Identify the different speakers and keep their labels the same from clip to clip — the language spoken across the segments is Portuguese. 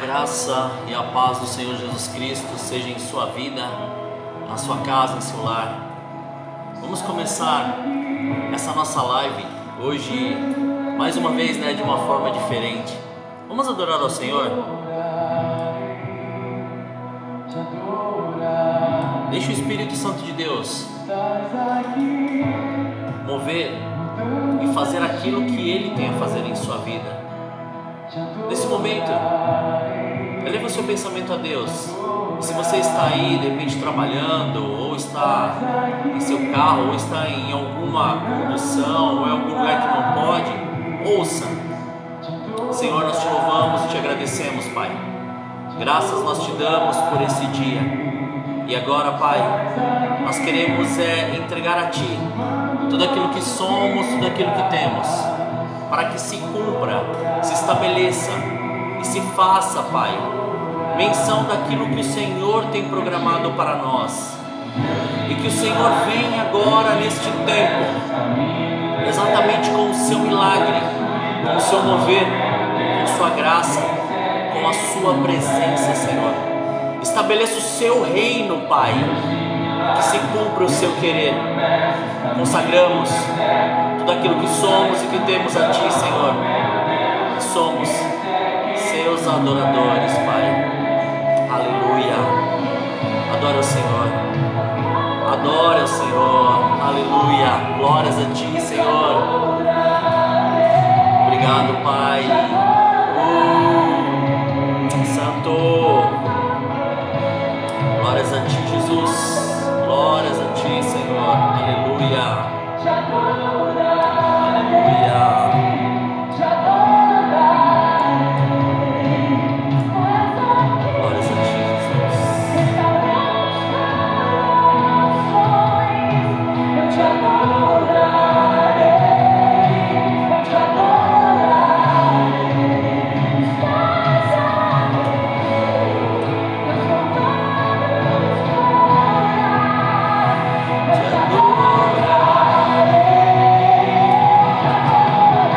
Speaker 1: graça e a paz do Senhor Jesus Cristo seja em sua vida, na sua casa, em seu lar. Vamos começar essa nossa live hoje, mais uma vez, de uma forma diferente. Vamos adorar ao Senhor? Deixa o Espírito Santo de Deus mover e fazer aquilo que Ele tem a fazer em sua vida. Nesse momento, eleva o seu pensamento a Deus. E se você está aí, de repente, trabalhando, ou está em seu carro, ou está em alguma condução, ou em algum lugar que não pode, ouça. Senhor, nós te louvamos e te agradecemos, Pai. Graças nós te damos por esse dia. E agora, Pai, nós queremos entregar a Ti tudo aquilo que somos, tudo aquilo que temos, para que se cumpra, se estabeleça e se faça, Pai, menção daquilo que o Senhor tem programado para nós. E que o Senhor venha agora neste tempo, exatamente com o seu milagre, com o seu mover, com sua graça, com a sua presença, Senhor. Estabeleça o seu reino, Pai, que se cumpra o seu querer. Consagramos tudo aquilo que somos e que temos a Ti, Senhor. Somos seus adoradores, Pai. Aleluia. Adora o Senhor. Adora o Senhor. Aleluia. Glórias a Ti, Senhor. Obrigado, Pai. Santo. Glórias a Ti, Jesus. Glórias a Ti, Senhor. Aleluia. Aleluia. Glórias a Ti, Jesus. Te adorarei, te adorarei.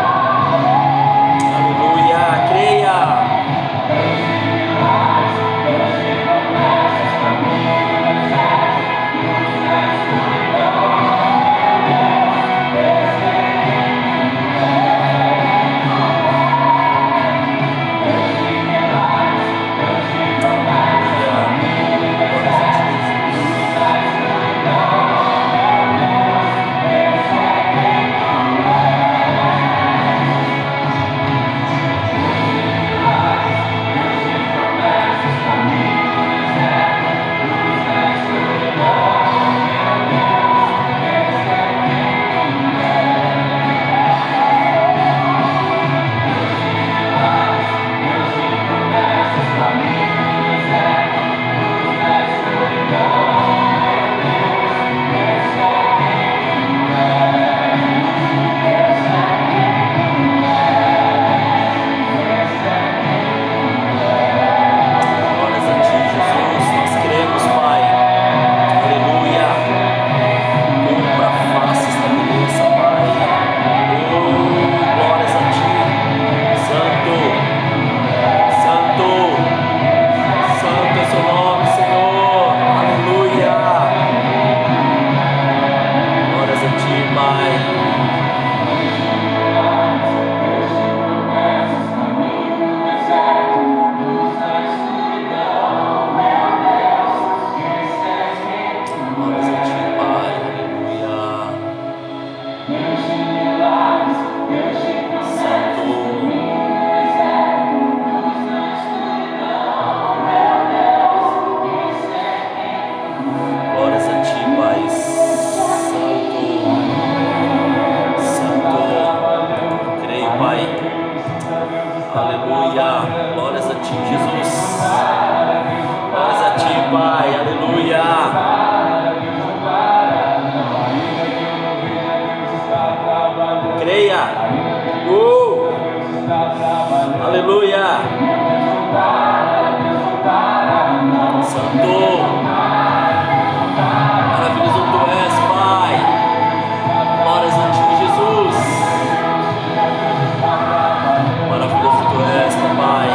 Speaker 1: Maravilhoso tu és, Pai.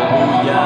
Speaker 1: Aleluia.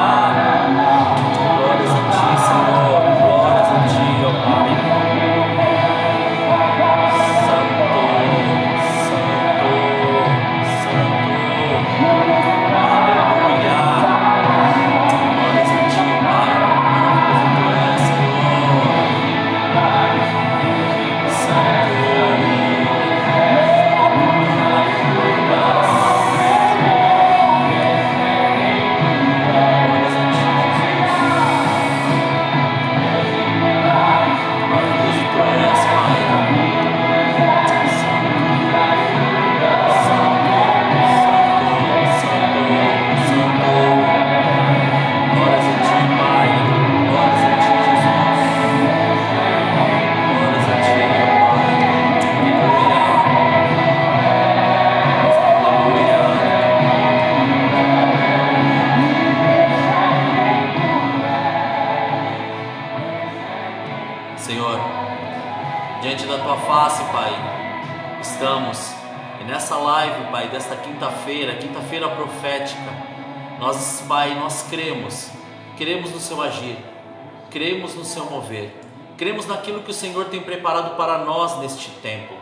Speaker 1: live, Pai, desta quinta-feira, quinta-feira profética. Nós, Pai, nós cremos no Seu agir, cremos no Seu mover, cremos naquilo que o Senhor tem preparado para nós neste tempo.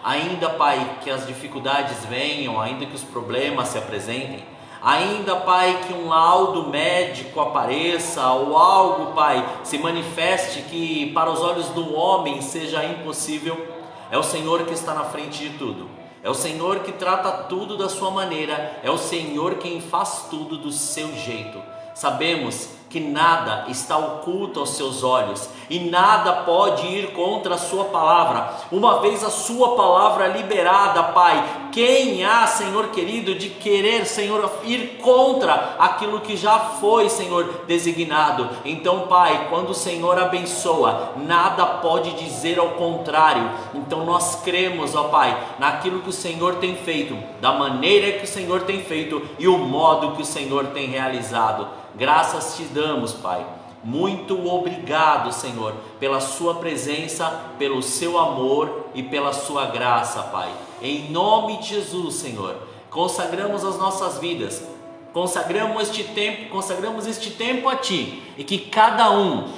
Speaker 1: Ainda, Pai, que as dificuldades venham, ainda que os problemas se apresentem, ainda, Pai, que um laudo médico apareça ou algo, Pai, se manifeste que para os olhos do homem seja impossível, é o Senhor que está na frente de tudo. É o Senhor que trata tudo da sua maneira, é o Senhor quem faz tudo do seu jeito. Sabemos que nada está oculto aos seus olhos e nada pode ir contra a sua palavra. Uma vez a sua palavra liberada, Pai, quem há, Senhor querido, de querer, Senhor, ir contra aquilo que já foi, Senhor, designado? Então, Pai, quando o Senhor abençoa, nada pode dizer ao contrário. Então nós cremos, ó Pai, naquilo que o Senhor tem feito, da maneira que o Senhor tem feito e o modo que o Senhor tem realizado. Graças te damos, Pai. Muito obrigado, Senhor, pela sua presença, pelo seu amor e pela sua graça, Pai. Em nome de Jesus, Senhor, consagramos as nossas vidas, consagramos este tempo a Ti, e que cada um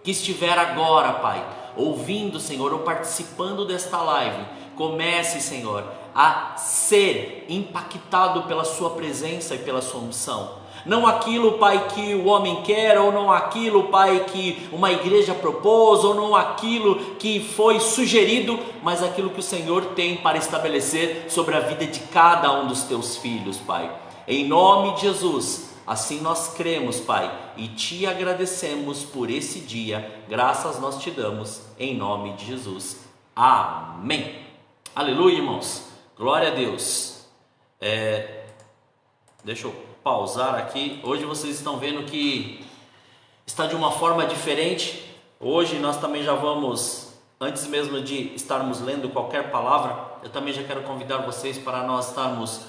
Speaker 1: que estiver agora, Pai, ouvindo, Senhor, ou participando desta live, comece, Senhor, a ser impactado pela sua presença e pela sua unção. Não aquilo, Pai, que o homem quer, ou não aquilo, Pai, que uma igreja propôs, ou não aquilo que foi sugerido, mas aquilo que o Senhor tem para estabelecer sobre a vida de cada um dos teus filhos, Pai. Em nome de Jesus, assim nós cremos, Pai, e te agradecemos por esse dia. Graças nós te damos, em nome de Jesus. Amém. Aleluia, irmãos. Glória a Deus. Deixa eu pausar aqui. Hoje vocês estão vendo que está de uma forma diferente. Hoje nós também já vamos, antes mesmo de estarmos lendo qualquer palavra, eu também já quero convidar vocês para nós estarmos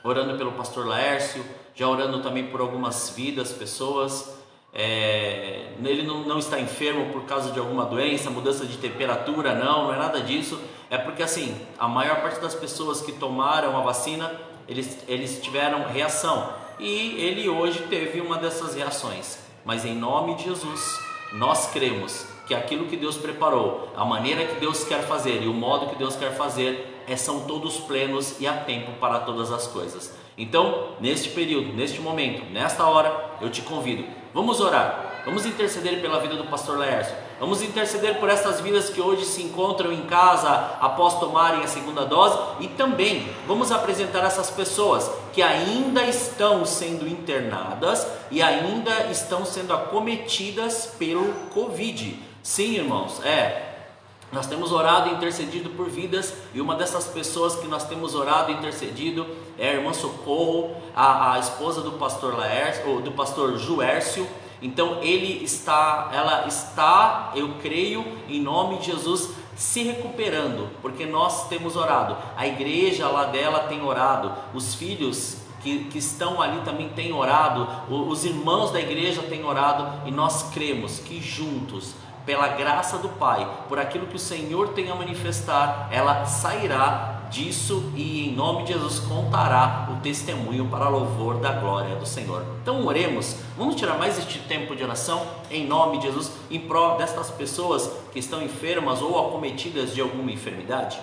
Speaker 1: orando pelo pastor Laércio, já orando também por algumas vidas, pessoas. Ele não está enfermo por causa de alguma doença, mudança de temperatura, não é nada disso. É porque assim, a maior parte das pessoas que tomaram a vacina, eles tiveram reação. E ele hoje teve uma dessas reações. Mas em nome de Jesus, nós cremos que aquilo que Deus preparou, a maneira que Deus quer fazer e o modo que Deus quer fazer, são todos plenos e há tempo para todas as coisas. Então, neste período, neste momento, nesta hora, eu te convido, vamos orar, vamos interceder pela vida do pastor Laércio, vamos interceder por essas vidas que hoje se encontram em casa após tomarem a segunda dose, e também vamos apresentar essas pessoas que ainda estão sendo internadas e ainda estão sendo acometidas pelo Covid. Sim, irmãos, nós temos orado e intercedido por vidas, e uma dessas pessoas que nós temos orado e intercedido é a irmã Socorro, a esposa do pastor Laércio, ou do pastor Juércio. Então ela está, eu creio, em nome de Jesus, se recuperando, porque nós temos orado, a igreja lá dela tem orado, os filhos que estão ali também têm orado, os irmãos da igreja têm orado, e nós cremos que juntos, pela graça do Pai, por aquilo que o Senhor tem a manifestar, ela sairá disso e em nome de Jesus contará o testemunho para louvor da glória do Senhor. Então oremos, vamos tirar mais este tempo de oração em nome de Jesus, em prol destas pessoas que estão enfermas ou acometidas de alguma enfermidade.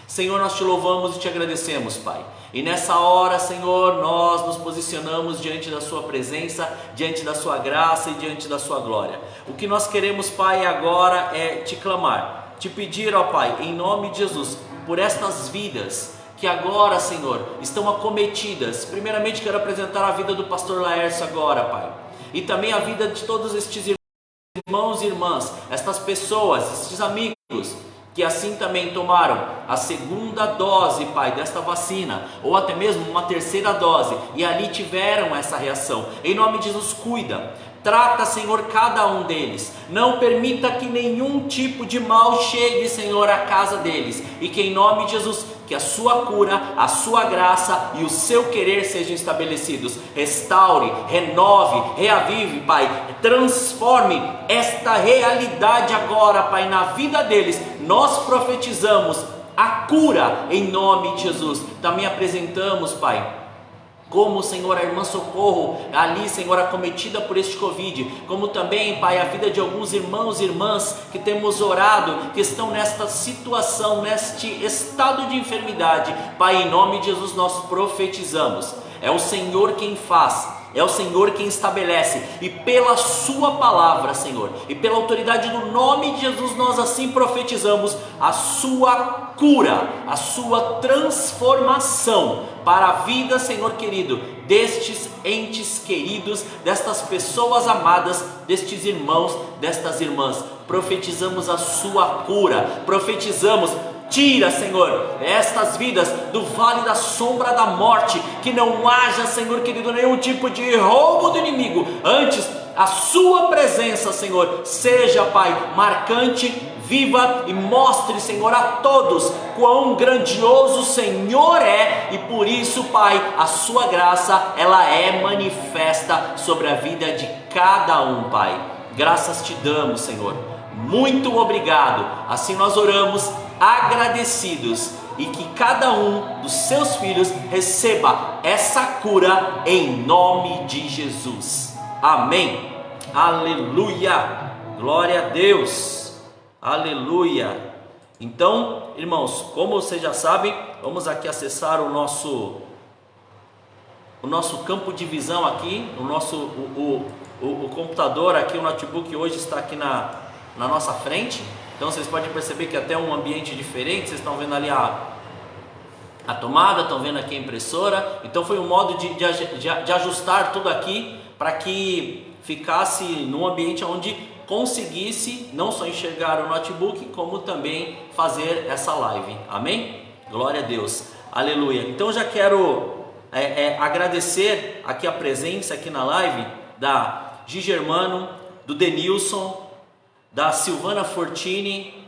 Speaker 1: Senhor, nós te louvamos e te agradecemos, Pai. E nessa hora, Senhor, nós nos posicionamos diante da sua presença, diante da sua graça e diante da sua glória. O que nós queremos, Pai, agora é te clamar, te pedir, ó Pai, em nome de Jesus, por estas vidas que agora, Senhor, estão acometidas. Primeiramente quero apresentar a vida do pastor Laércio agora, Pai, e também a vida de todos estes irmãos e irmãs, estas pessoas, estes amigos que assim também tomaram a segunda dose, Pai, desta vacina, ou até mesmo uma terceira dose, e ali tiveram essa reação. Em nome de Jesus, cuida, trata, Senhor, cada um deles, não permita que nenhum tipo de mal chegue, Senhor, à casa deles, e que em nome de Jesus, que a sua cura, a sua graça e o seu querer sejam estabelecidos. Restaure, renove, reavive, Pai, transforme esta realidade agora, Pai, na vida deles. Nós profetizamos a cura em nome de Jesus. Também apresentamos, Pai, como, Senhor, a irmã Socorro, ali, Senhor, acometida por este Covid, como também, Pai, a vida de alguns irmãos e irmãs que temos orado, que estão nesta situação, neste estado de enfermidade. Pai, em nome de Jesus nós profetizamos, é o Senhor quem faz, é o Senhor quem estabelece, e pela sua palavra, Senhor, e pela autoridade do nome de Jesus, nós assim profetizamos a sua cura, a sua transformação para a vida, Senhor querido, destes entes queridos, destas pessoas amadas, destes irmãos, destas irmãs. Profetizamos a sua cura, profetizamos: tira, Senhor, estas vidas do vale da sombra da morte, que não haja, Senhor querido, nenhum tipo de roubo do inimigo. Antes, a sua presença, Senhor, seja, Pai, marcante, viva, e mostre, Senhor, a todos quão grandioso o Senhor é, e por isso, Pai, a sua graça, ela é manifesta sobre a vida de cada um, Pai. Graças te damos, Senhor, muito obrigado. Assim nós oramos agradecidos, e que cada um dos seus filhos receba essa cura em nome de Jesus. Amém. Aleluia. Glória a Deus. Aleluia. Então, irmãos, como vocês já sabem, vamos aqui acessar o nosso campo de visão aqui, o computador aqui, o notebook hoje está aqui na nossa frente. Então vocês podem perceber que até um ambiente diferente. Vocês estão vendo ali a tomada, estão vendo aqui a impressora. Então foi um modo de ajustar tudo aqui para que ficasse num ambiente onde conseguisse não só enxergar o notebook, como também fazer essa live. Amém? Glória a Deus. Aleluia. Então já quero agradecer aqui a presença aqui na live da Gigi Germano, do Denilson, da Silvana Fortini,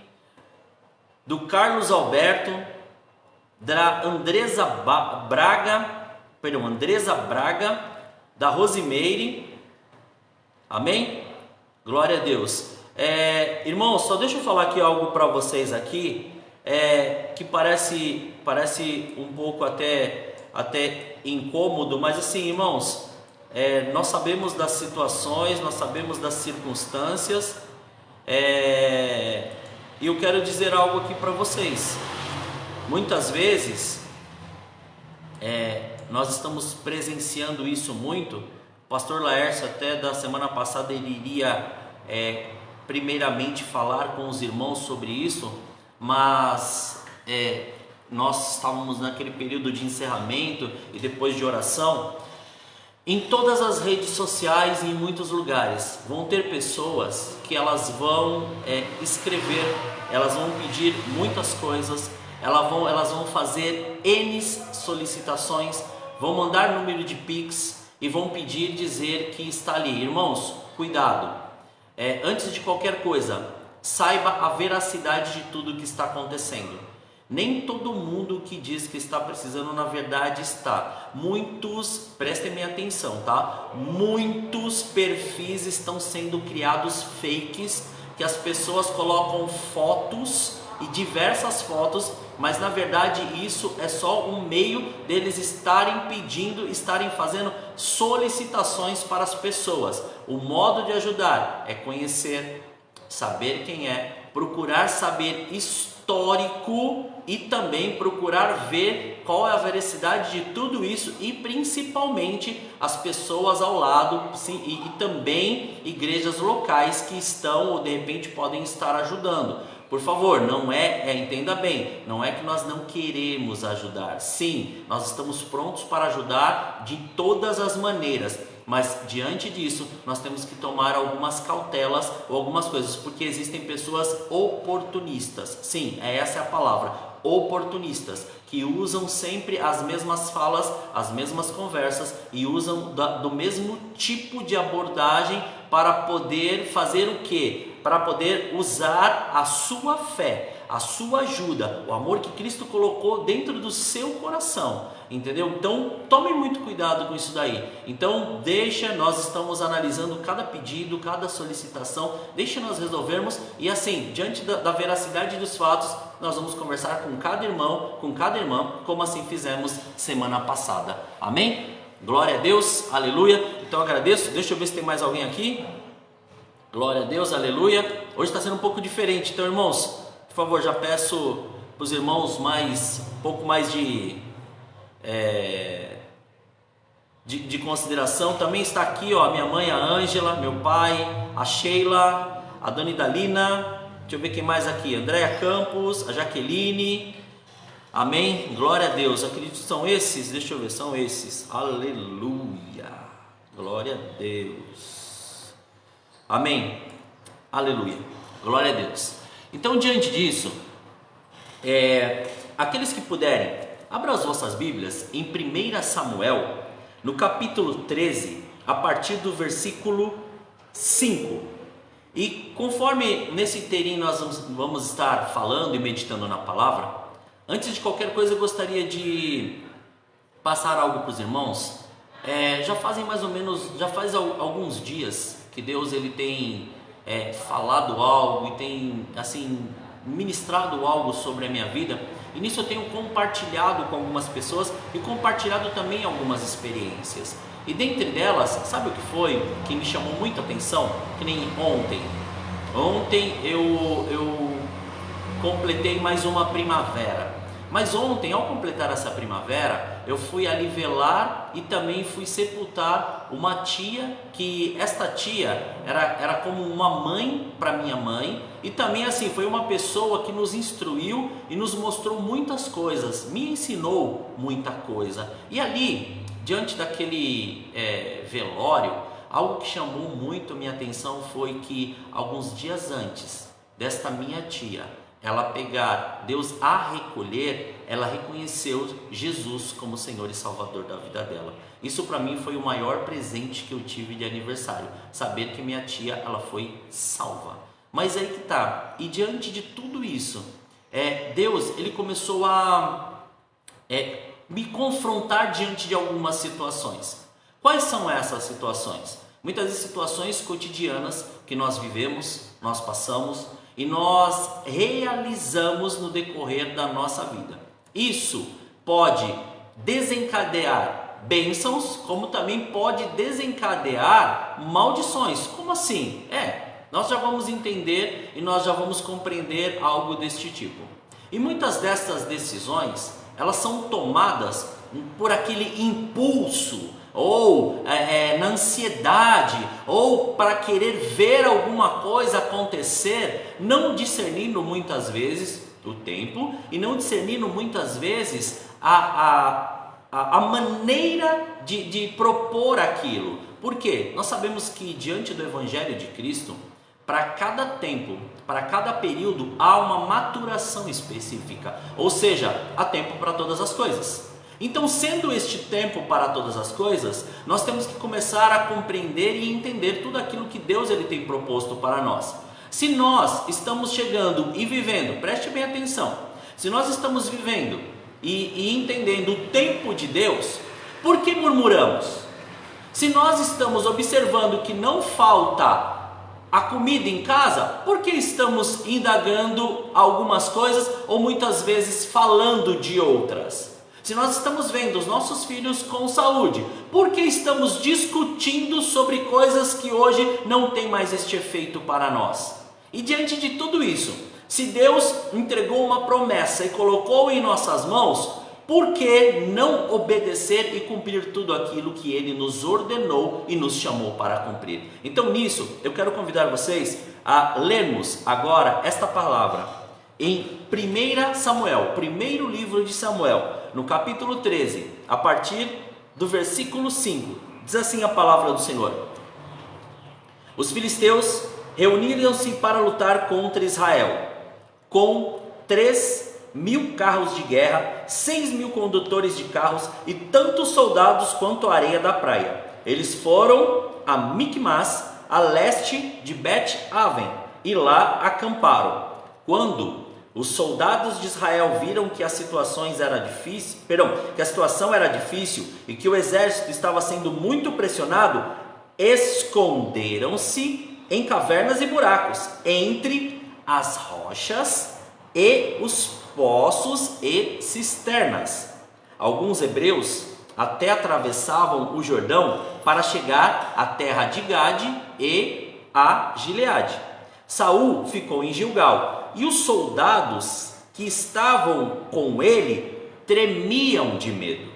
Speaker 1: do Carlos Alberto, da Andresa Braga, da Rosimeire. Amém? Glória a Deus. Irmãos, só deixa eu falar aqui algo para vocês aqui, que parece um pouco até incômodo, mas assim, irmãos, nós sabemos das situações, nós sabemos das circunstâncias. E eu quero dizer algo aqui para vocês. Muitas vezes nós estamos presenciando isso muito. O pastor Laércio, até da semana passada, ele iria primeiramente falar com os irmãos sobre isso, mas nós estávamos naquele período de encerramento e depois de oração. Em todas as redes sociais e em muitos lugares vão ter pessoas que elas vão escrever, elas vão pedir muitas coisas, elas vão fazer N solicitações, vão mandar número de Pix e vão pedir, dizer que está ali. Irmãos, cuidado, antes de qualquer coisa, saiba a veracidade de tudo que está acontecendo. Nem todo mundo que diz que está precisando, na verdade está. Muitos, prestem minha atenção, tá? Muitos perfis estão sendo criados fakes, que as pessoas colocam fotos e diversas fotos, mas na verdade isso é só um meio deles estarem pedindo, estarem fazendo solicitações para as pessoas. O modo de ajudar é conhecer, saber quem é, procurar saber histórico e também procurar ver qual é a veracidade de tudo isso, e principalmente as pessoas ao lado, sim, e também igrejas locais que estão ou de repente podem estar ajudando. Por favor, não entenda bem, não é que nós não queremos ajudar. Sim, nós estamos prontos para ajudar de todas as maneiras, mas diante disso nós temos que tomar algumas cautelas ou algumas coisas, porque existem pessoas oportunistas. Sim, essa é a palavra, oportunistas, que usam sempre as mesmas falas, as mesmas conversas, e usam do mesmo tipo de abordagem para poder fazer o quê? Para poder usar a sua fé, a sua ajuda, o amor que Cristo colocou dentro do seu coração, entendeu? Então tome muito cuidado com isso daí. Então nós estamos analisando cada pedido, cada solicitação, deixa nós resolvermos, e assim, diante da veracidade dos fatos, nós vamos conversar com cada irmão, com cada irmã, como assim fizemos semana passada. Amém? Glória a Deus, aleluia. Então eu agradeço. Deixa eu ver se tem mais alguém aqui. Glória a Deus, aleluia. Hoje está sendo um pouco diferente. Então, irmãos, por favor, já peço para os irmãos um pouco mais de consideração. Também está aqui, ó, minha mãe, a Ângela, meu pai, a Sheila, a Dona Idalina. Deixa eu ver quem mais aqui. Andréa Campos, a Jaqueline. Amém? Glória a Deus. Acredito que são esses. Deixa eu ver, são esses. Aleluia. Glória a Deus. Amém? Aleluia. Glória a Deus. Então, diante disso, aqueles que puderem, abram as vossas Bíblias em 1 Samuel, no capítulo 13, a partir do versículo 5. E conforme nesse inteirinho nós vamos estar falando e meditando na palavra, antes de qualquer coisa eu gostaria de passar algo para os irmãos. Já faz alguns dias que Deus ele tem falado algo e tem assim ministrado algo sobre a minha vida, e nisso eu tenho compartilhado com algumas pessoas e compartilhado também algumas experiências. E dentre delas, sabe o que foi que me chamou muita atenção? Que nem ontem eu completei mais uma primavera. Mas ontem, ao completar essa primavera, eu fui ali velar e também fui sepultar uma tia, que esta tia era como uma mãe para minha mãe, e também assim, foi uma pessoa que nos instruiu e nos mostrou muitas coisas, me ensinou muita coisa. E ali, diante daquele velório, algo que chamou muito a minha atenção foi que alguns dias antes desta minha tia ela pegar, Deus a recolher, ela reconheceu Jesus como Senhor e Salvador da vida dela. Isso para mim foi o maior presente que eu tive de aniversário, saber que minha tia ela foi salva. Mas aí que tá, e diante de tudo isso, Deus ele começou a me confrontar diante de algumas situações. Quais são essas situações? Muitas vezes situações cotidianas que nós vivemos, nós passamos e nós realizamos no decorrer da nossa vida. Isso pode desencadear bênçãos, como também pode desencadear maldições. Como assim? Nós já vamos entender e nós já vamos compreender algo deste tipo. E muitas dessas decisões, elas são tomadas por aquele impulso, ou na ansiedade, ou para querer ver alguma coisa acontecer, não discernindo muitas vezes o tempo e não discernindo muitas vezes a maneira de propor aquilo. Por quê? Nós sabemos que diante do Evangelho de Cristo, para cada tempo, para cada período, há uma maturação específica, ou seja, há tempo para todas as coisas. Então, sendo este tempo para todas as coisas, nós temos que começar a compreender e entender tudo aquilo que Deus ele tem proposto para nós. Se nós estamos chegando e vivendo, preste bem atenção, se nós estamos vivendo e entendendo o tempo de Deus, por que murmuramos? Se nós estamos observando que não falta a comida em casa, por que estamos indagando algumas coisas ou muitas vezes falando de outras? Se nós estamos vendo os nossos filhos com saúde, por que estamos discutindo sobre coisas que hoje não tem mais este efeito para nós? E diante de tudo isso, se Deus entregou uma promessa e colocou em nossas mãos, por que não obedecer e cumprir tudo aquilo que Ele nos ordenou e nos chamou para cumprir? Então nisso, eu quero convidar vocês a lermos agora esta palavra em 1 Samuel, primeiro livro de Samuel, no capítulo 13, a partir do versículo 5, diz assim a palavra do Senhor: Os filisteus reuniram-se para lutar contra Israel, com 3.000 carros de guerra, 6.000 condutores de carros e tantos soldados quanto a areia da praia. Eles foram a Micmas, a leste de Bet-Aven, e lá acamparam. Quando os soldados de Israel viram que a situação era difícil e que o exército estava sendo muito pressionado, esconderam-se em cavernas e buracos entre as rochas e os poços e cisternas. Alguns hebreus até atravessavam o Jordão para chegar à terra de Gade e a Gileade. Saul ficou em Gilgal, e os soldados que estavam com ele tremiam de medo.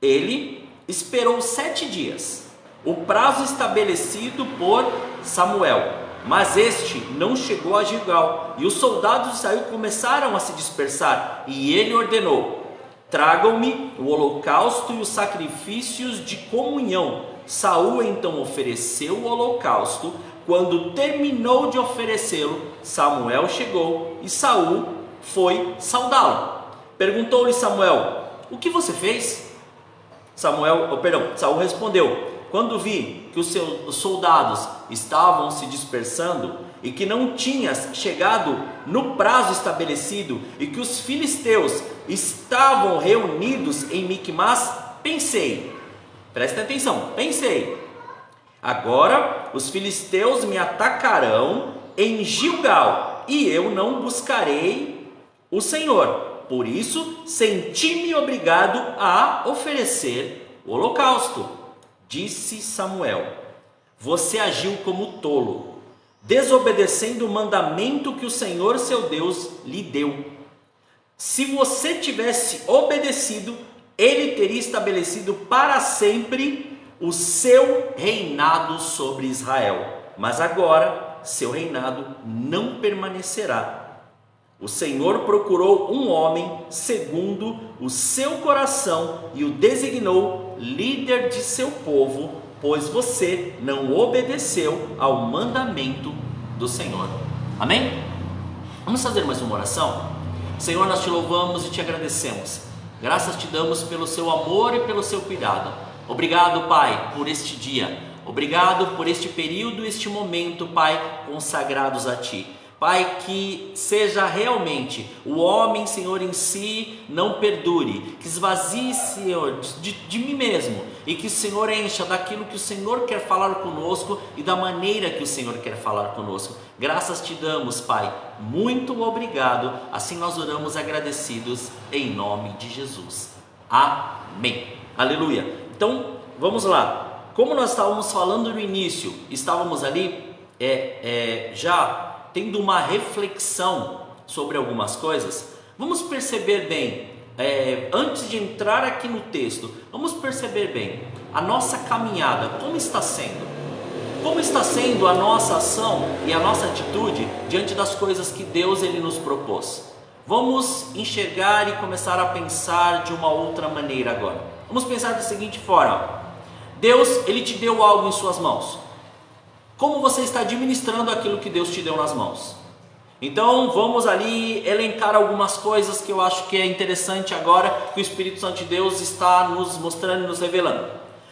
Speaker 1: Ele esperou 7 dias, o prazo estabelecido por Samuel, mas este não chegou a Gilgal, e os soldados de Saul começaram a se dispersar, e ele ordenou: tragam-me o holocausto e os sacrifícios de comunhão. Saul então ofereceu o holocausto. Quando terminou de oferecê-lo, Samuel chegou e Saul foi saudá-lo. Perguntou-lhe Samuel: o que você fez? Saul respondeu: quando vi que os seus soldados estavam se dispersando e que não tinhas chegado no prazo estabelecido e que os filisteus estavam reunidos em Miquimás, pensei, presta atenção, agora os filisteus me atacarão em Gilgal e eu não buscarei o Senhor. Por isso, senti-me obrigado a oferecer o holocausto. Disse Samuel: você agiu como tolo, desobedecendo o mandamento que o Senhor seu Deus lhe deu. Se você tivesse obedecido, ele teria estabelecido para sempre o seu reinado sobre Israel. Mas agora seu reinado não permanecerá. O Senhor procurou um homem segundo o seu coração e o designou líder de seu povo, pois você não obedeceu ao mandamento do Senhor. Amém? Vamos fazer mais uma oração? Senhor, nós te louvamos e te agradecemos. Graças te damos pelo seu amor e pelo seu cuidado. Obrigado, Pai, por este dia. Obrigado por este período, este momento, Pai, consagrados a Ti. Pai, que seja realmente o homem, Senhor, em si não perdure, que esvazie, Senhor, de mim mesmo, e que o Senhor encha daquilo que o Senhor quer falar conosco e da maneira que o Senhor quer falar conosco. Graças te damos, Pai, muito obrigado, assim nós oramos agradecidos em nome de Jesus. Amém. Aleluia. Então, vamos lá. Como nós estávamos falando no início, estávamos ali já tendo uma reflexão sobre algumas coisas. Vamos perceber bem, antes de entrar aqui no texto, vamos perceber bem a nossa caminhada, como está sendo. Como está sendo a nossa ação e a nossa atitude diante das coisas que Deus ele nos propôs. Vamos enxergar e começar a pensar de uma outra maneira agora. Vamos pensar da seguinte forma: Deus ele te deu algo em suas mãos. Como você está administrando aquilo que Deus te deu nas mãos? Então vamos ali elencar algumas coisas que eu acho que é interessante agora, que o Espírito Santo de Deus está nos mostrando e nos revelando.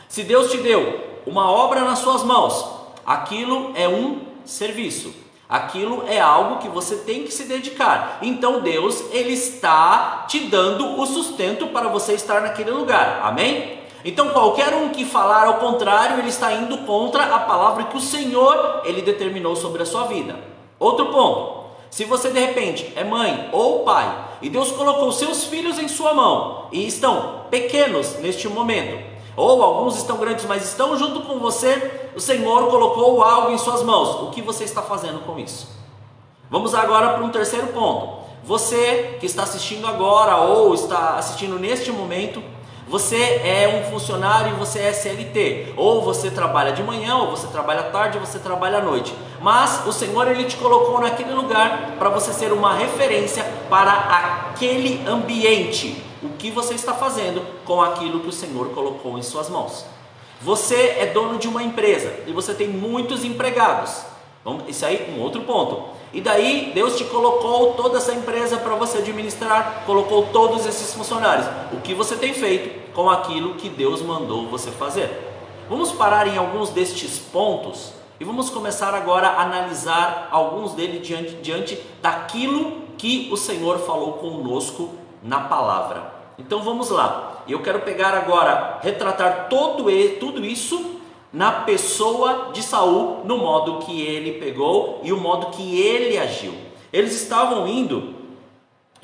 Speaker 1: Se Deus te deu uma obra nas suas mãos, aquilo é um serviço, aquilo é algo que você tem que se dedicar. Então Deus ele está te dando o sustento para você estar naquele lugar, amém? Então qualquer um que falar ao contrário, ele está indo contra a palavra que o Senhor ele determinou sobre a sua vida. Outro ponto: se você de repente é mãe ou pai e Deus colocou seus filhos em sua mão e estão pequenos neste momento, ou alguns estão grandes, mas estão junto com você, o Senhor colocou algo em suas mãos. O que você está fazendo com isso? Vamos agora para um terceiro ponto. Você que está assistindo agora ou está assistindo neste momento, você é um funcionário e você é CLT, ou você trabalha de manhã, ou você trabalha à tarde, ou você trabalha à noite, mas o Senhor ele te colocou naquele lugar para você ser uma referência para aquele ambiente. O que você está fazendo com aquilo que o Senhor colocou em suas mãos? Você é dono de uma empresa e você tem muitos empregados. Isso aí é um outro ponto. E daí Deus te colocou toda essa empresa para você administrar, colocou todos esses funcionários. O que você tem feito com aquilo que Deus mandou você fazer? Vamos parar em alguns destes pontos e vamos começar agora a analisar alguns deles diante daquilo que o Senhor falou conosco na palavra. Então vamos lá. Eu quero pegar agora, retratar tudo isso na pessoa de Saul, no modo que ele pegou e o modo que ele agiu. Eles estavam indo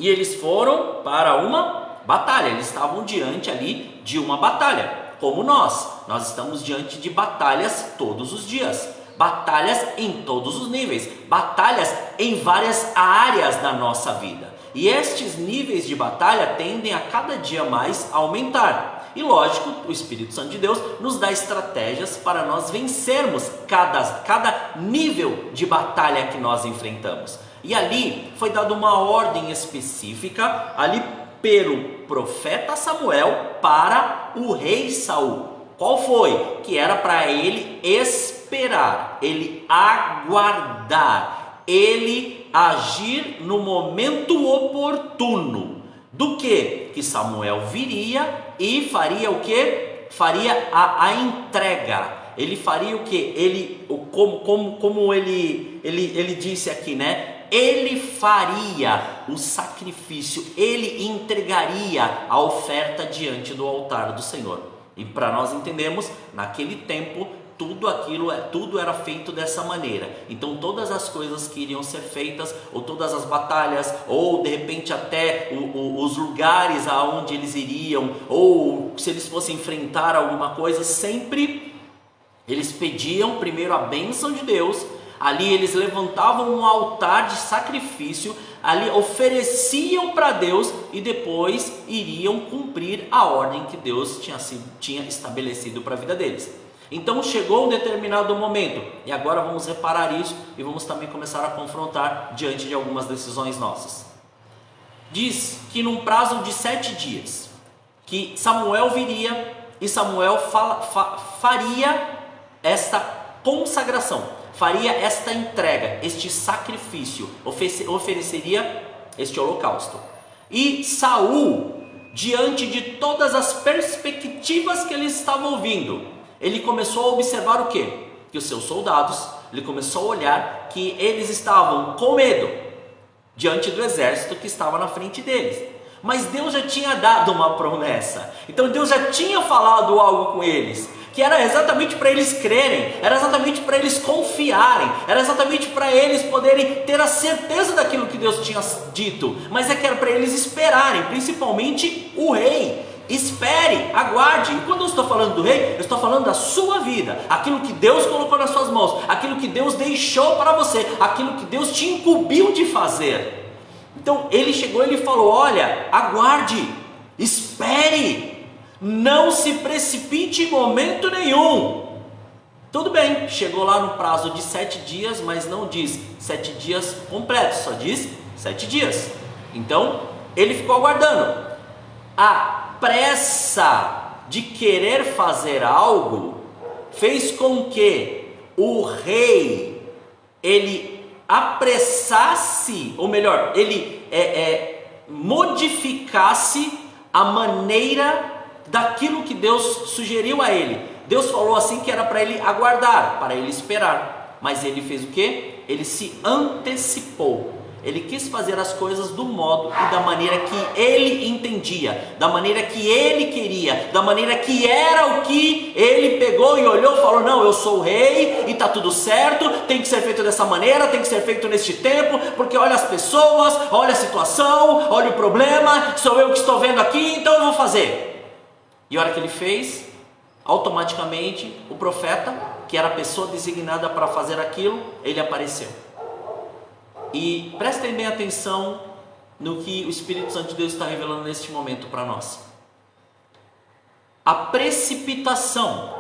Speaker 1: E eles foram para uma batalha, eles estavam diante ali de uma batalha, como nós estamos diante de batalhas todos os dias, batalhas em todos os níveis, batalhas em várias áreas da nossa vida. E estes níveis de batalha tendem a cada dia mais a aumentar. E lógico, o Espírito Santo de Deus nos dá estratégias para nós vencermos cada nível de batalha que nós enfrentamos. E ali foi dada uma ordem específica, ali pelo profeta Samuel para o rei Saul. Qual foi? Que era para ele esperar, ele aguardar, ele agir no momento oportuno. Do que Samuel viria e faria o que? Faria a entrega. Ele faria o que? Como ele disse aqui, né? Ele faria o sacrifício, ele entregaria a oferta diante do altar do Senhor. E para nós entendermos, naquele tempo, tudo era feito dessa maneira. Então todas as coisas que iriam ser feitas, ou todas as batalhas, ou de repente até os lugares aonde eles iriam, ou se eles fossem enfrentar alguma coisa, sempre eles pediam primeiro a bênção de Deus. Ali eles levantavam um altar de sacrifício, ali ofereciam para Deus e depois iriam cumprir a ordem que Deus tinha estabelecido para a vida deles. Então chegou um determinado momento, e agora vamos reparar isso e vamos também começar a confrontar diante de algumas decisões nossas. Diz que num prazo de 7 dias, que Samuel viria e Samuel faria esta consagração, faria esta entrega, este sacrifício, ofereceria este holocausto. E Saul, diante de todas as perspectivas que ele estava ouvindo, ele começou a observar o quê? Que os seus soldados, ele começou a olhar que eles estavam com medo diante do exército que estava na frente deles. Mas Deus já tinha dado uma promessa, então Deus já tinha falado algo com eles, que era exatamente para eles crerem, era exatamente para eles confiarem, era exatamente para eles poderem ter a certeza daquilo que Deus tinha dito, mas é que era para eles esperarem, principalmente o rei. Espere, aguarde. E quando eu estou falando do rei, eu estou falando da sua vida, aquilo que Deus colocou nas suas mãos, aquilo que Deus deixou para você, aquilo que Deus te incumbiu de fazer. Então ele chegou e ele falou: olha, aguarde, espere, não se precipite em momento nenhum. Tudo bem, chegou lá no prazo de 7 dias, mas não diz 7 dias completos, só diz 7 dias. Então ele ficou aguardando. A pressa de querer fazer algo fez com que o rei ele apressasse, ou melhor, ele modificasse a maneira daquilo que Deus sugeriu a ele. Deus falou assim que era para ele aguardar, para ele esperar, mas ele fez o quê? Ele se antecipou. Ele quis fazer as coisas do modo e da maneira que ele entendia, da maneira que ele queria, da maneira que era o que ele pegou e olhou e falou: não, eu sou o rei e está tudo certo, tem que ser feito dessa maneira, tem que ser feito neste tempo, porque olha as pessoas, olha a situação, olha o problema, sou eu que estou vendo aqui, então eu vou fazer. E a hora que ele fez, automaticamente o profeta, que era a pessoa designada para fazer aquilo, ele apareceu. E prestem bem atenção no que o Espírito Santo de Deus está revelando neste momento para nós. A precipitação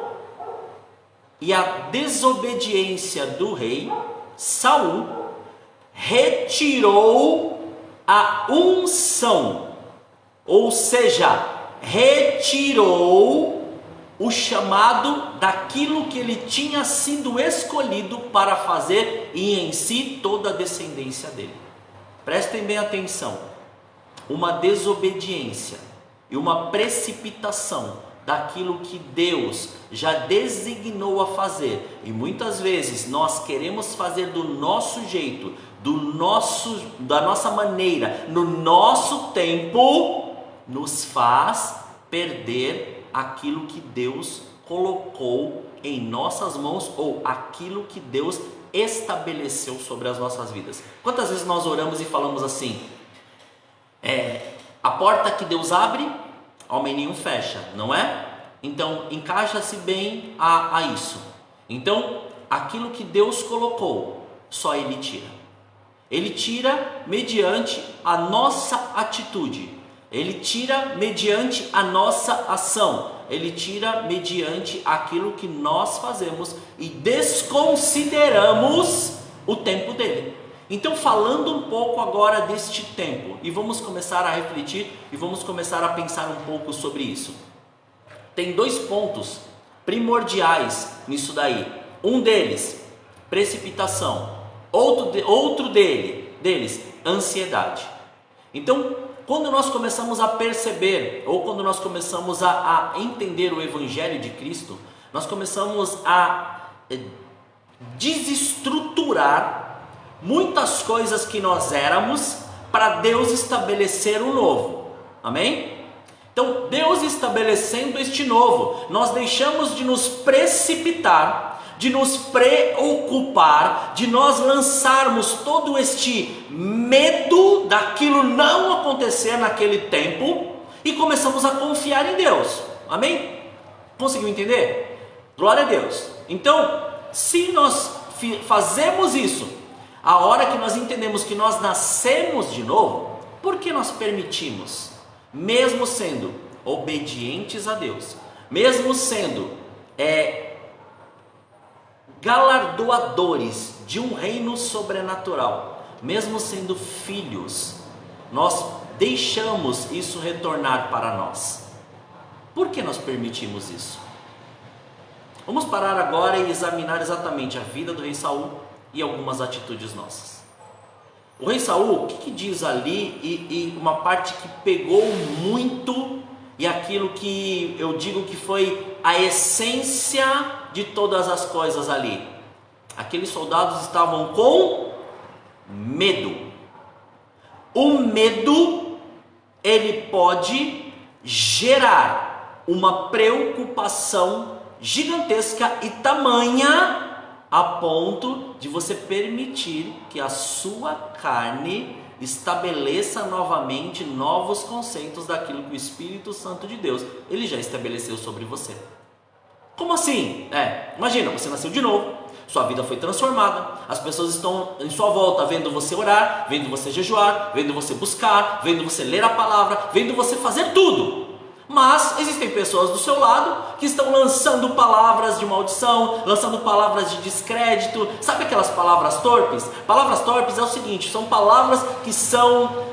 Speaker 1: e a desobediência do rei Saul retirou a unção, ou seja, retirou o chamado daquilo que ele tinha sido escolhido para fazer e em si toda a descendência dele. Prestem bem atenção, uma desobediência e uma precipitação daquilo que Deus já designou a fazer, e muitas vezes nós queremos fazer do nosso jeito, da nossa maneira, no nosso tempo, nos faz perder aquilo que Deus colocou em nossas mãos, ou aquilo que Deus estabeleceu sobre as nossas vidas. Quantas vezes nós oramos e falamos assim: A porta que Deus abre, homem nenhum fecha, não é? Então encaixa-se bem a isso. Então aquilo que Deus colocou, só Ele tira. Ele tira mediante a nossa atitude. Ele tira mediante a nossa ação. Ele tira mediante aquilo que nós fazemos e desconsideramos o tempo dele. Então, falando um pouco agora deste tempo, e vamos começar a refletir e vamos começar a pensar um pouco sobre isso. Tem 2 pontos primordiais nisso daí. Um deles, precipitação. Outro deles, ansiedade. Então, quando nós começamos a perceber, ou quando nós começamos a entender o Evangelho de Cristo, nós começamos a desestruturar muitas coisas que nós éramos para Deus estabelecer o novo. Amém? Então, Deus estabelecendo este novo, nós deixamos de nos precipitar, de nos preocupar, de nós lançarmos todo este medo daquilo não acontecer naquele tempo e começamos a confiar em Deus. Amém? Conseguiu entender? Glória a Deus. Então, se nós fazemos isso, a hora que nós entendemos que nós nascemos de novo, por que nós permitimos, mesmo sendo obedientes a Deus, mesmo sendo galardoadores de um reino sobrenatural, mesmo sendo filhos, nós deixamos isso retornar para nós? Por que nós permitimos isso? Vamos parar agora e examinar exatamente a vida do rei Saul e algumas atitudes nossas. O rei Saul, o que diz ali, e uma parte que pegou muito, e aquilo que eu digo que foi a essência de todas as coisas ali. Aqueles soldados estavam com medo. O medo, ele pode gerar uma preocupação gigantesca e tamanha a ponto de você permitir que a sua carne estabeleça novamente novos conceitos daquilo que o Espírito Santo de Deus, ele já estabeleceu sobre você. Como assim? Imagina, você nasceu de novo, sua vida foi transformada, as pessoas estão em sua volta vendo você orar, vendo você jejuar, vendo você buscar, vendo você ler a palavra, vendo você fazer tudo. Mas existem pessoas do seu lado que estão lançando palavras de maldição, lançando palavras de descrédito. Sabe aquelas palavras torpes? Palavras torpes é o seguinte, são palavras que são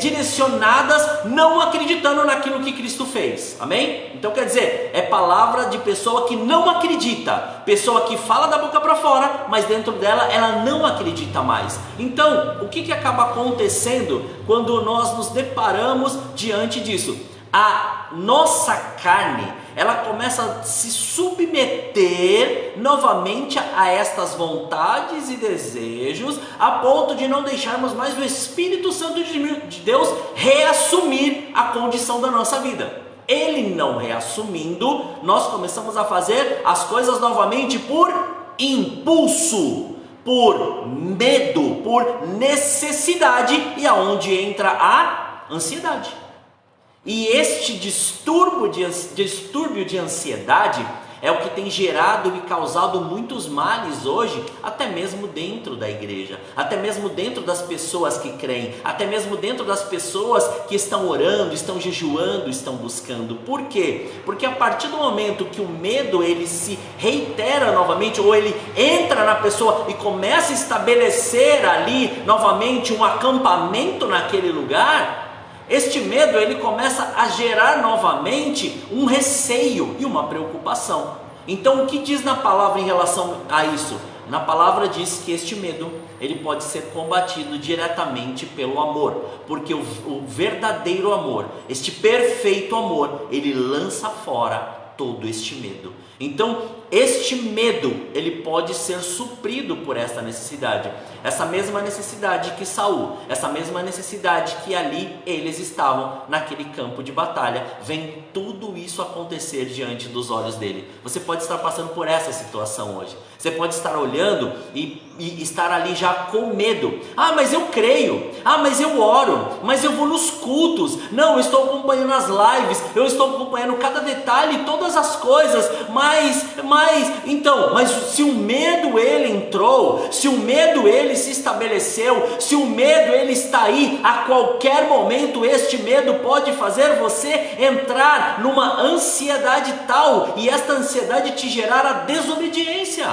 Speaker 1: direcionadas não acreditando naquilo que Cristo fez. Amém? Então quer dizer, é palavra de pessoa que não acredita, pessoa que fala da boca para fora, mas dentro dela ela não acredita mais. Então, o que acaba acontecendo quando nós nos deparamos diante disso? A nossa carne, ela começa a se submeter novamente a estas vontades e desejos, a ponto de não deixarmos mais o Espírito Santo de Deus reassumir a condição da nossa vida. Ele não reassumindo, nós começamos a fazer as coisas novamente por impulso, por medo, por necessidade, e aonde entra a ansiedade. E este distúrbio de ansiedade é o que tem gerado e causado muitos males hoje, até mesmo dentro da igreja, até mesmo dentro das pessoas que creem, até mesmo dentro das pessoas que estão orando, estão jejuando, estão buscando. Por quê? Porque a partir do momento que o medo ele se reitera novamente, ou ele entra na pessoa e começa a estabelecer ali novamente um acampamento naquele lugar, este medo ele começa a gerar novamente um receio e uma preocupação. Então o que diz na palavra em relação a isso? Na palavra diz que este medo ele pode ser combatido diretamente pelo amor, porque o verdadeiro amor, este perfeito amor, ele lança fora todo este medo. Então, este medo, ele pode ser suprido por esta necessidade. Essa mesma necessidade que Saul, essa mesma necessidade que ali eles estavam naquele campo de batalha, vem tudo isso acontecer diante dos olhos dele. Você pode estar passando por essa situação hoje. Você pode estar olhando e e estar ali já com medo. Ah, mas eu creio. Ah, mas eu oro. Mas eu vou nos cultos. Não, eu estou acompanhando as lives. Eu estou acompanhando cada detalhe, todas as coisas. Mas se o medo ele entrou, se o medo ele se estabeleceu, se o medo ele está aí, a qualquer momento este medo pode fazer você entrar numa ansiedade tal, e esta ansiedade te gerar a desobediência.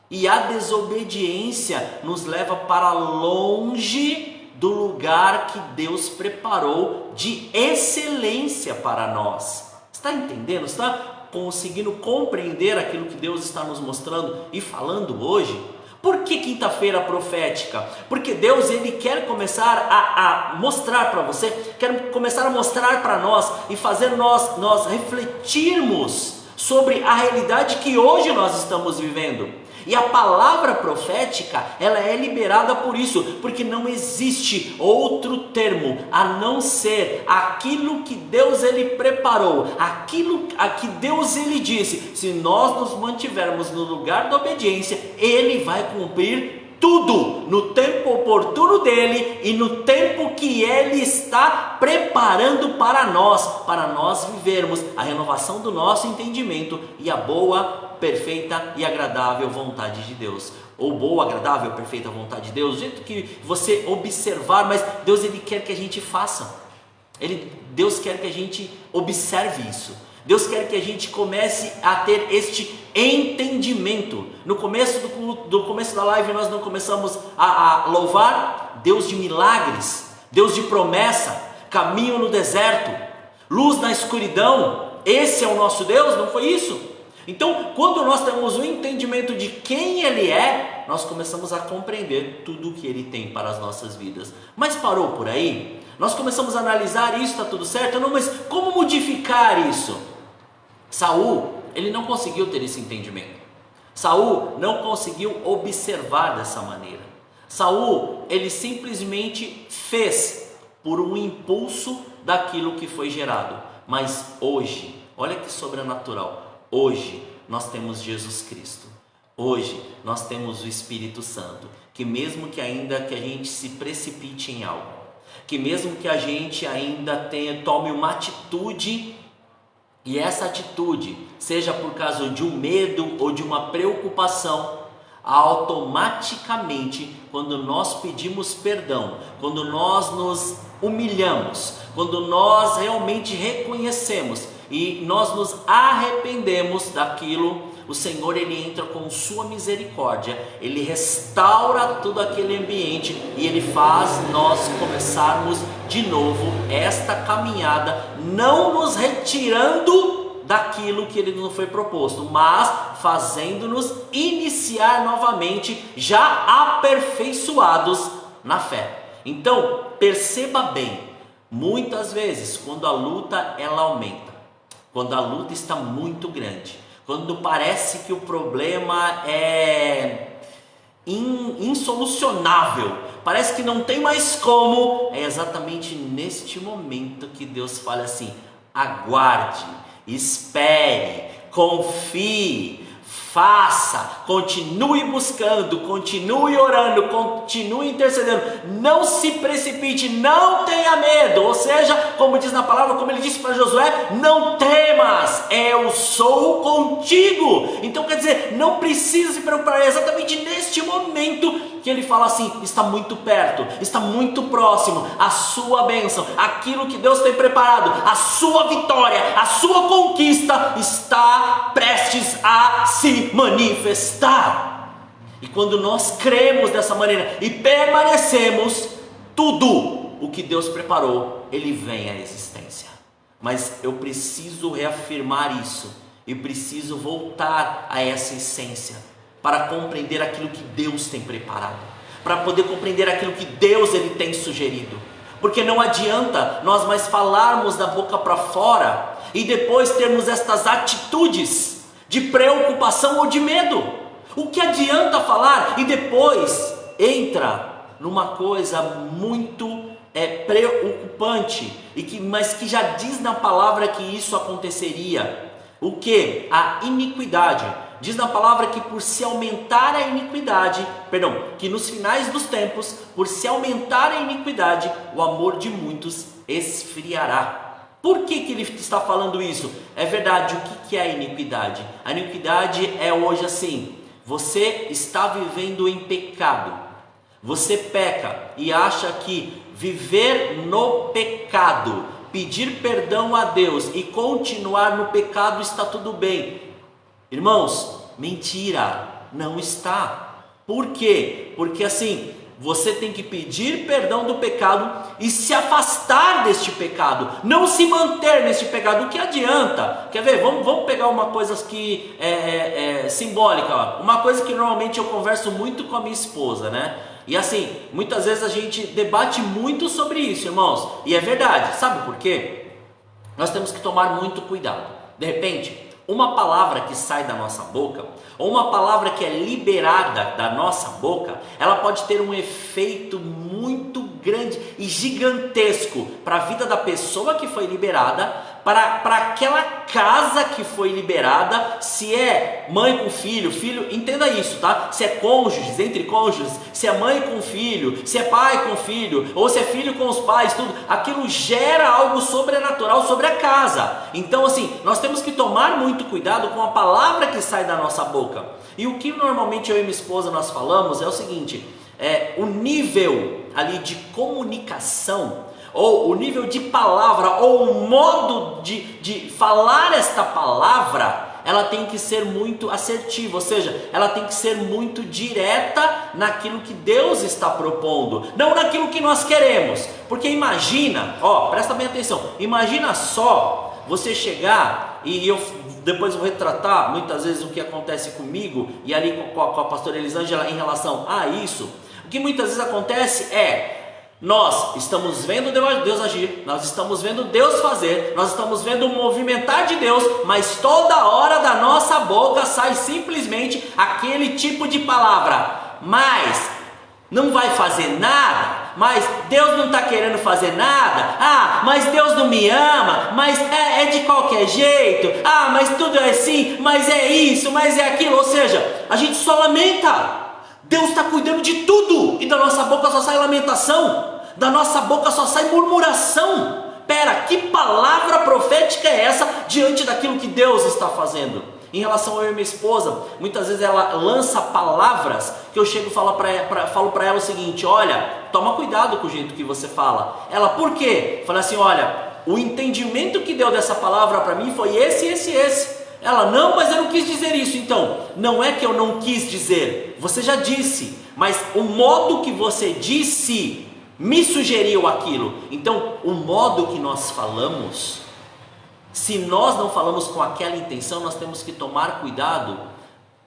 Speaker 1: E a desobediência nos leva para longe do lugar que Deus preparou de excelência para nós. Está entendendo? Está conseguindo compreender aquilo que Deus está nos mostrando e falando hoje? Por que quinta-feira profética? Porque Deus ele quer começar a mostrar para você, quer começar a mostrar para nós e fazer nós refletirmos sobre a realidade que hoje nós estamos vivendo. E a palavra profética, ela é liberada por isso, porque não existe outro termo a não ser aquilo que Deus ele preparou, aquilo a que Deus ele disse. Se nós nos mantivermos no lugar da obediência, ele vai cumprir tudo no tempo oportuno dele e no tempo que ele está preparando para nós vivermos a renovação do nosso entendimento e a boa, perfeita e agradável vontade de Deus. Ou boa, agradável, perfeita vontade de Deus, do jeito que você observar, mas Deus ele quer que a gente faça. Deus quer que a gente observe isso. Deus quer que a gente comece a ter este entendimento. No começo do começo da live nós não começamos a louvar Deus de milagres, Deus de promessa, caminho no deserto, luz na escuridão. Esse é o nosso Deus, não foi isso? Então, quando nós temos o entendimento de quem Ele é, nós começamos a compreender tudo o que Ele tem para as nossas vidas. Mas parou por aí? Nós começamos a analisar isso, está tudo certo? Não, mas como modificar isso? Saul, ele não conseguiu ter esse entendimento. Saul não conseguiu observar dessa maneira. Saul, ele simplesmente fez por um impulso daquilo que foi gerado. Mas hoje, olha que sobrenatural. Hoje nós temos Jesus Cristo, hoje nós temos o Espírito Santo, que mesmo que ainda que a gente se precipite em algo, que mesmo que a gente ainda tome uma atitude, e essa atitude seja por causa de um medo ou de uma preocupação, automaticamente quando nós pedimos perdão, quando nós nos humilhamos, quando nós realmente reconhecemos e nós nos arrependemos daquilo, o Senhor ele entra com sua misericórdia, ele restaura todo aquele ambiente e ele faz nós começarmos de novo esta caminhada, não nos retirando daquilo que ele nos foi proposto, mas fazendo-nos iniciar novamente, já aperfeiçoados na fé. Então perceba bem, muitas vezes quando a luta ela aumenta, quando a luta está muito grande, quando parece que o problema é insolucionável, parece que não tem mais como, é exatamente neste momento que Deus fala assim: aguarde, espere, confie, faça, continue buscando, continue orando, continue intercedendo, não se precipite, não tenha medo, ou seja, como diz na palavra, como ele disse para Josué, não temas, eu sou contigo. Então quer dizer, não precisa se preocupar, é exatamente neste momento que ele fala assim: está muito perto, está muito próximo, a sua bênção, aquilo que Deus tem preparado, a sua vitória, a sua conquista está prestes a se manifestar. E quando nós cremos dessa maneira e permanecemos, tudo o que Deus preparou, ele vem à existência. Mas eu preciso reafirmar isso, e preciso voltar a essa essência, para compreender aquilo que Deus tem preparado, para poder compreender aquilo que Deus ele tem sugerido. Porque não adianta nós mais falarmos da boca para fora e depois termos estas atitudes de preocupação ou de medo. O que adianta falar e depois entra numa coisa muito preocupante, mas que já diz na palavra que isso aconteceria. O que? A iniquidade. diz na palavra que por se aumentar a iniquidade, que nos finais dos tempos, por se aumentar a iniquidade, o amor de muitos esfriará. Por que ele está falando isso? É verdade, o que é a iniquidade? A iniquidade é hoje assim: você está vivendo em pecado, você peca e acha que viver no pecado, pedir perdão a Deus e continuar no pecado está tudo bem. Irmãos, mentira, não está. Por quê? Porque assim, você tem que pedir perdão do pecado e se afastar deste pecado, não se manter neste pecado. O que adianta? Quer ver? Vamos pegar uma coisa que é simbólica, uma coisa que normalmente eu converso muito com a minha esposa, né? E assim, muitas vezes a gente debate muito sobre isso, irmãos, e é verdade. Sabe por quê? Nós temos que tomar muito cuidado. De repente, uma palavra que sai da nossa boca, ou uma palavra que é liberada da nossa boca, ela pode ter um efeito muito grande e gigantesco para a vida da pessoa que foi liberada, para aquela casa que foi liberada, se é mãe com filho, entenda isso, tá? Se é cônjuges, entre cônjuges, se é mãe com filho, se é pai com filho, ou se é filho com os pais, tudo, aquilo gera algo sobrenatural sobre a casa. Então assim, nós temos que tomar muito cuidado com a palavra que sai da nossa boca. E o que normalmente eu e minha esposa nós falamos é o seguinte: o nível ali de comunicação, ou o nível de palavra, ou o modo de falar esta palavra, ela tem que ser muito assertiva, ou seja, ela tem que ser muito direta naquilo que Deus está propondo, não naquilo que nós queremos. Porque imagina, presta bem atenção, imagina só você chegar, e eu depois vou retratar muitas vezes o que acontece comigo e ali com a pastora Elisângela em relação a isso. O que muitas vezes acontece nós estamos vendo Deus agir, nós estamos vendo Deus fazer, nós estamos vendo o movimentar de Deus, mas toda hora da nossa boca sai simplesmente aquele tipo de palavra: mas não vai fazer nada, mas Deus não está querendo fazer nada, mas Deus não me ama, mas é de qualquer jeito, mas tudo é assim, mas é isso, mas é aquilo. Ou seja, a gente só lamenta. Deus está cuidando de tudo, e da nossa boca só sai lamentação, da nossa boca só sai murmuração. Pera, que palavra profética é essa diante daquilo que Deus está fazendo? Em relação a eu e minha esposa, muitas vezes ela lança palavras que eu chego e falo para ela o seguinte: olha, toma cuidado com o jeito que você fala. Ela, por quê? Fala assim: olha, o entendimento que deu dessa palavra para mim foi esse. Ela, não, mas eu não quis dizer isso. Então, não é que eu não quis dizer, você já disse, mas o modo que você disse me sugeriu aquilo. Então, o modo que nós falamos, se nós não falamos com aquela intenção, nós temos que tomar cuidado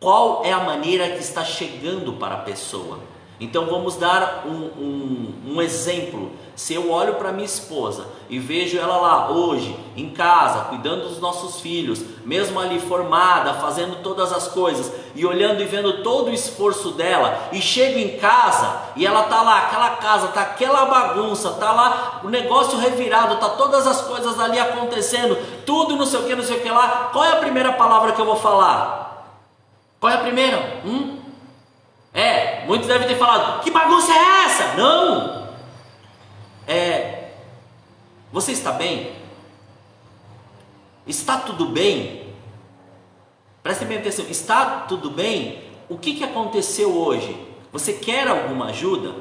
Speaker 1: qual é a maneira que está chegando para a pessoa. Então vamos dar um exemplo. Se eu olho para minha esposa e vejo ela lá hoje em casa, cuidando dos nossos filhos, mesmo ali formada, fazendo todas as coisas, e olhando e vendo todo o esforço dela, e chego em casa e ela está lá, aquela casa, está aquela bagunça, está lá o negócio revirado, está todas as coisas ali acontecendo, tudo não sei o que lá, qual é a primeira palavra que eu vou falar? Qual é a primeira? Muitos devem ter falado: que bagunça é essa? Não! Você está bem? Está tudo bem? Preste bem atenção, está tudo bem? O que aconteceu hoje? Você quer alguma ajuda?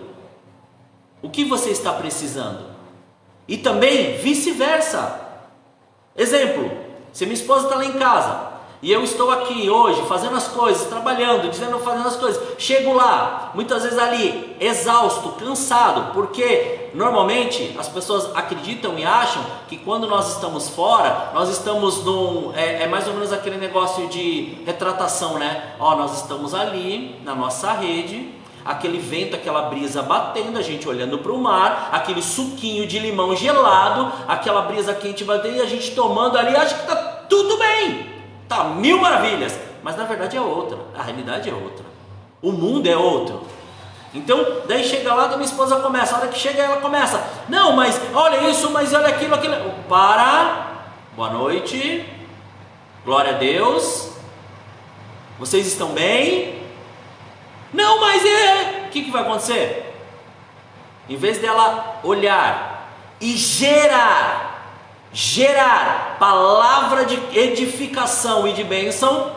Speaker 1: O que você está precisando? E também vice-versa. Exemplo, se minha esposa está lá em casa e eu estou aqui hoje fazendo as coisas, trabalhando, fazendo as coisas, chego lá, muitas vezes ali, exausto, cansado, porque normalmente as pessoas acreditam e acham que quando nós estamos fora, nós estamos é mais ou menos aquele negócio de retratação, né? Nós estamos ali na nossa rede, aquele vento, aquela brisa batendo, a gente olhando para o mar, aquele suquinho de limão gelado, aquela brisa quente batendo e a gente tomando ali, acha que está tudo bem. Tá, mil maravilhas, mas na verdade é outra, a realidade é outra, o mundo é outro. Então, daí chega lá, da minha esposa começa, a hora que chega ela começa: não, mas olha isso, mas olha aquilo. Boa noite, glória a Deus, Vocês estão bem? Não, mas o que vai acontecer? Em vez dela olhar e gerar palavra de edificação e de bênção,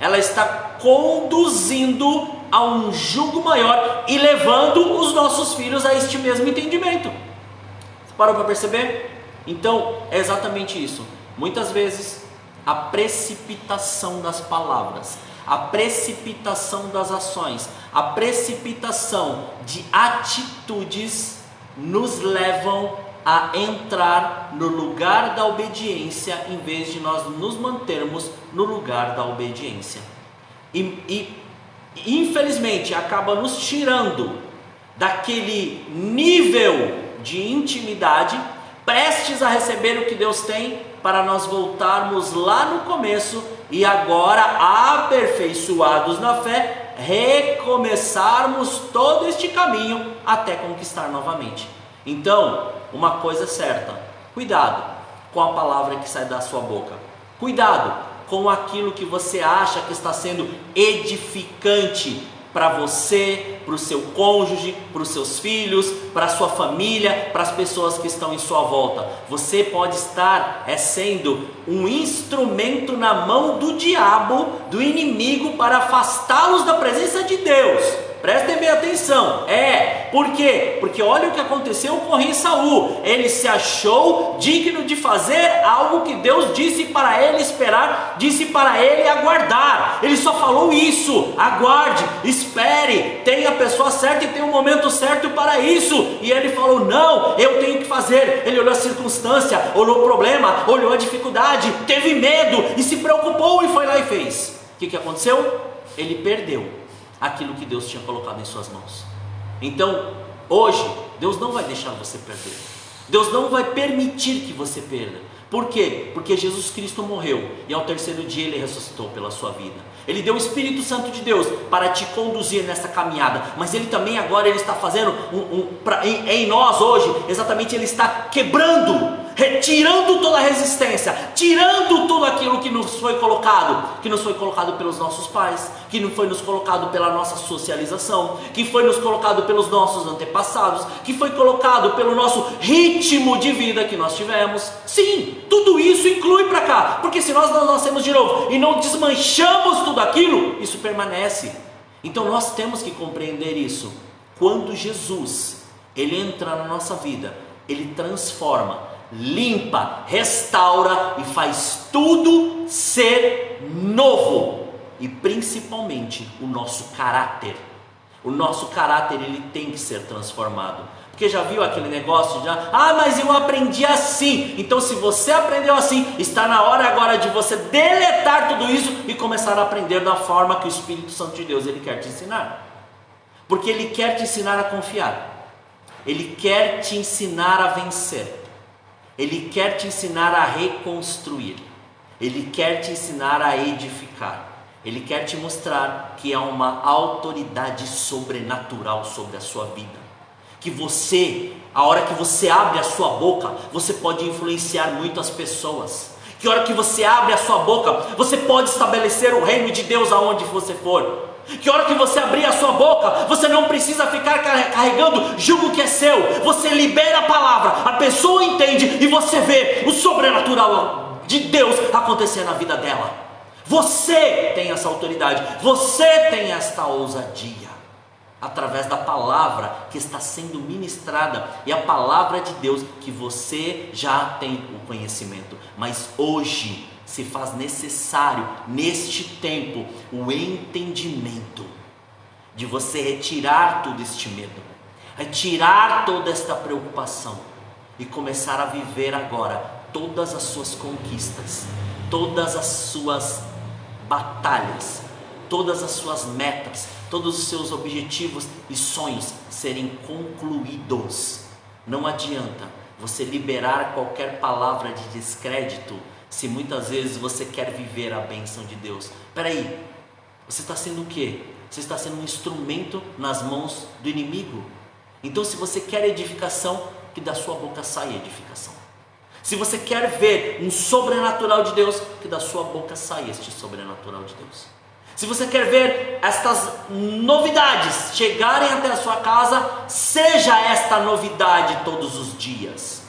Speaker 1: ela está conduzindo a um jugo maior e levando os nossos filhos a este mesmo entendimento. Você parou para perceber? Então é exatamente isso. Muitas vezes a precipitação das palavras, a precipitação das ações, a precipitação de atitudes nos levam a entrar no lugar da obediência, em vez de nós nos mantermos no lugar da obediência. E infelizmente acaba nos tirando daquele nível de intimidade, prestes a receber o que Deus tem, para nós voltarmos lá no começo e agora, aperfeiçoados na fé, recomeçarmos todo este caminho até conquistar novamente. Então, uma coisa é certa: cuidado com a palavra que sai da sua boca, cuidado com aquilo que você acha que está sendo edificante para você, para o seu cônjuge, para os seus filhos, para a sua família, para as pessoas que estão em sua volta. Você pode estar sendo um instrumento na mão do diabo, do inimigo, para afastá-los da presença de Deus. Prestem bem atenção. Por quê? Porque olha o que aconteceu com o rei Saul. Ele se achou digno de fazer algo que Deus disse para ele esperar, disse para ele aguardar. Ele só falou isso: aguarde, espere, tenha a pessoa certa e tenha o momento certo para isso. E ele falou: não, eu tenho que fazer. Ele olhou a circunstância, olhou o problema, olhou a dificuldade, teve medo e se preocupou e foi lá e fez. O que aconteceu? Ele perdeu aquilo que Deus tinha colocado em suas mãos. Então, hoje, Deus não vai deixar você perder. Deus não vai permitir que você perda. Por quê? Porque Jesus Cristo morreu e ao terceiro dia Ele ressuscitou pela sua vida. Ele deu o Espírito Santo de Deus para te conduzir nessa caminhada. Mas Ele também agora Ele está fazendo em nós hoje, exatamente, Ele está quebrando, retirando toda a resistência, tirando tudo aquilo que nos foi colocado pelos nossos pais, que não foi nos colocado pela nossa socialização, que foi nos colocado pelos nossos antepassados, que foi colocado pelo nosso ritmo de vida que nós tivemos. Sim, tudo isso inclui para cá, porque se nós não nascemos de novo e não desmanchamos tudo aquilo, isso permanece. Então nós temos que compreender isso. Quando Jesus, Ele entra na nossa vida, Ele transforma, limpa, restaura e faz tudo ser novo. E principalmente o nosso caráter. O nosso caráter, ele tem que ser transformado. Porque já viu aquele negócio de mas eu aprendi assim. Então se você aprendeu assim, está na hora agora de você deletar tudo isso e começar a aprender da forma que o Espírito Santo de Deus, ele quer te ensinar. Porque ele quer te ensinar a confiar. Ele quer te ensinar a vencer. Ele quer te ensinar a reconstruir. Ele quer te ensinar a edificar. Ele quer te mostrar que há uma autoridade sobrenatural sobre a sua vida. Que você, a hora que você abre a sua boca, você pode influenciar muitas pessoas. Que a hora que você abre a sua boca, você pode estabelecer o reino de Deus aonde você for. Que a hora que você abrir a sua boca, você não precisa ficar carregando jugo que é seu. Você libera a palavra, a pessoa entende e você vê o sobrenatural de Deus acontecer na vida dela. Você tem essa autoridade, você tem esta ousadia, através da palavra que está sendo ministrada, e a palavra de Deus que você já tem o conhecimento, mas hoje se faz necessário, neste tempo, o entendimento de você retirar todo este medo, retirar toda esta preocupação e começar a viver agora todas as suas conquistas, todas as suas batalhas, todas as suas metas, todos os seus objetivos e sonhos serem concluídos. Não adianta você liberar qualquer palavra de descrédito se muitas vezes você quer viver a bênção de Deus. Espera aí, você está sendo o quê? Você está sendo um instrumento nas mãos do inimigo. Então se você quer edificação, que da sua boca saia edificação. Se você quer ver um sobrenatural de Deus, que da sua boca saia este sobrenatural de Deus. Se você quer ver estas novidades chegarem até a sua casa, seja esta novidade todos os dias.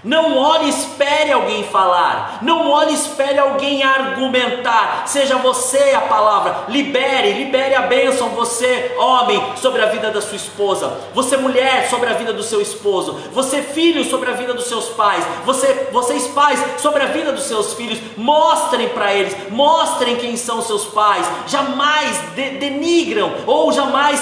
Speaker 1: Não olhe e espere alguém falar, não olhe e espere alguém argumentar, seja você a palavra. Libere a bênção, você homem, sobre a vida da sua esposa, você mulher, sobre a vida do seu esposo, você filho, sobre a vida dos seus pais, vocês pais, sobre a vida dos seus filhos. Mostrem para eles, mostrem quem são seus pais, jamais denigram ou jamais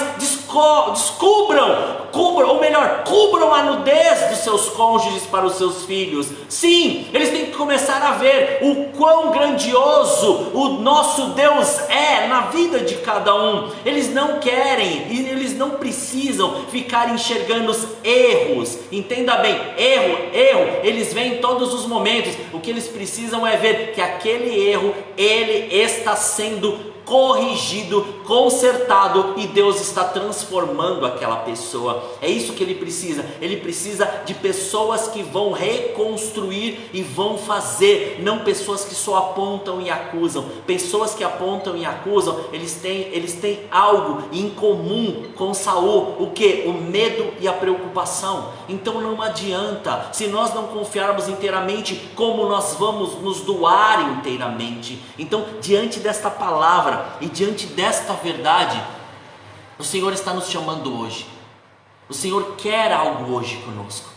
Speaker 1: cubram a nudez dos seus cônjuges para os seus filhos. Sim, eles têm que começar a ver o quão grandioso o nosso Deus é na vida de cada um. Eles não querem e eles não precisam ficar enxergando os erros. Entenda bem, erro, eles veem em todos os momentos. O que eles precisam é ver que aquele erro, ele está sendo corrigido, consertado, e Deus está transformando aquela pessoa. É isso que ele precisa. Ele precisa de pessoas que vão reconstruir e vão fazer, não pessoas que só apontam e acusam. Pessoas que apontam e acusam, eles têm algo em comum com Saul. O que? O medo e a preocupação. Então não adianta, se nós não confiarmos inteiramente, como nós vamos nos doar inteiramente? Então, diante desta palavra e diante desta verdade, o Senhor está nos chamando hoje. O Senhor quer algo hoje conosco.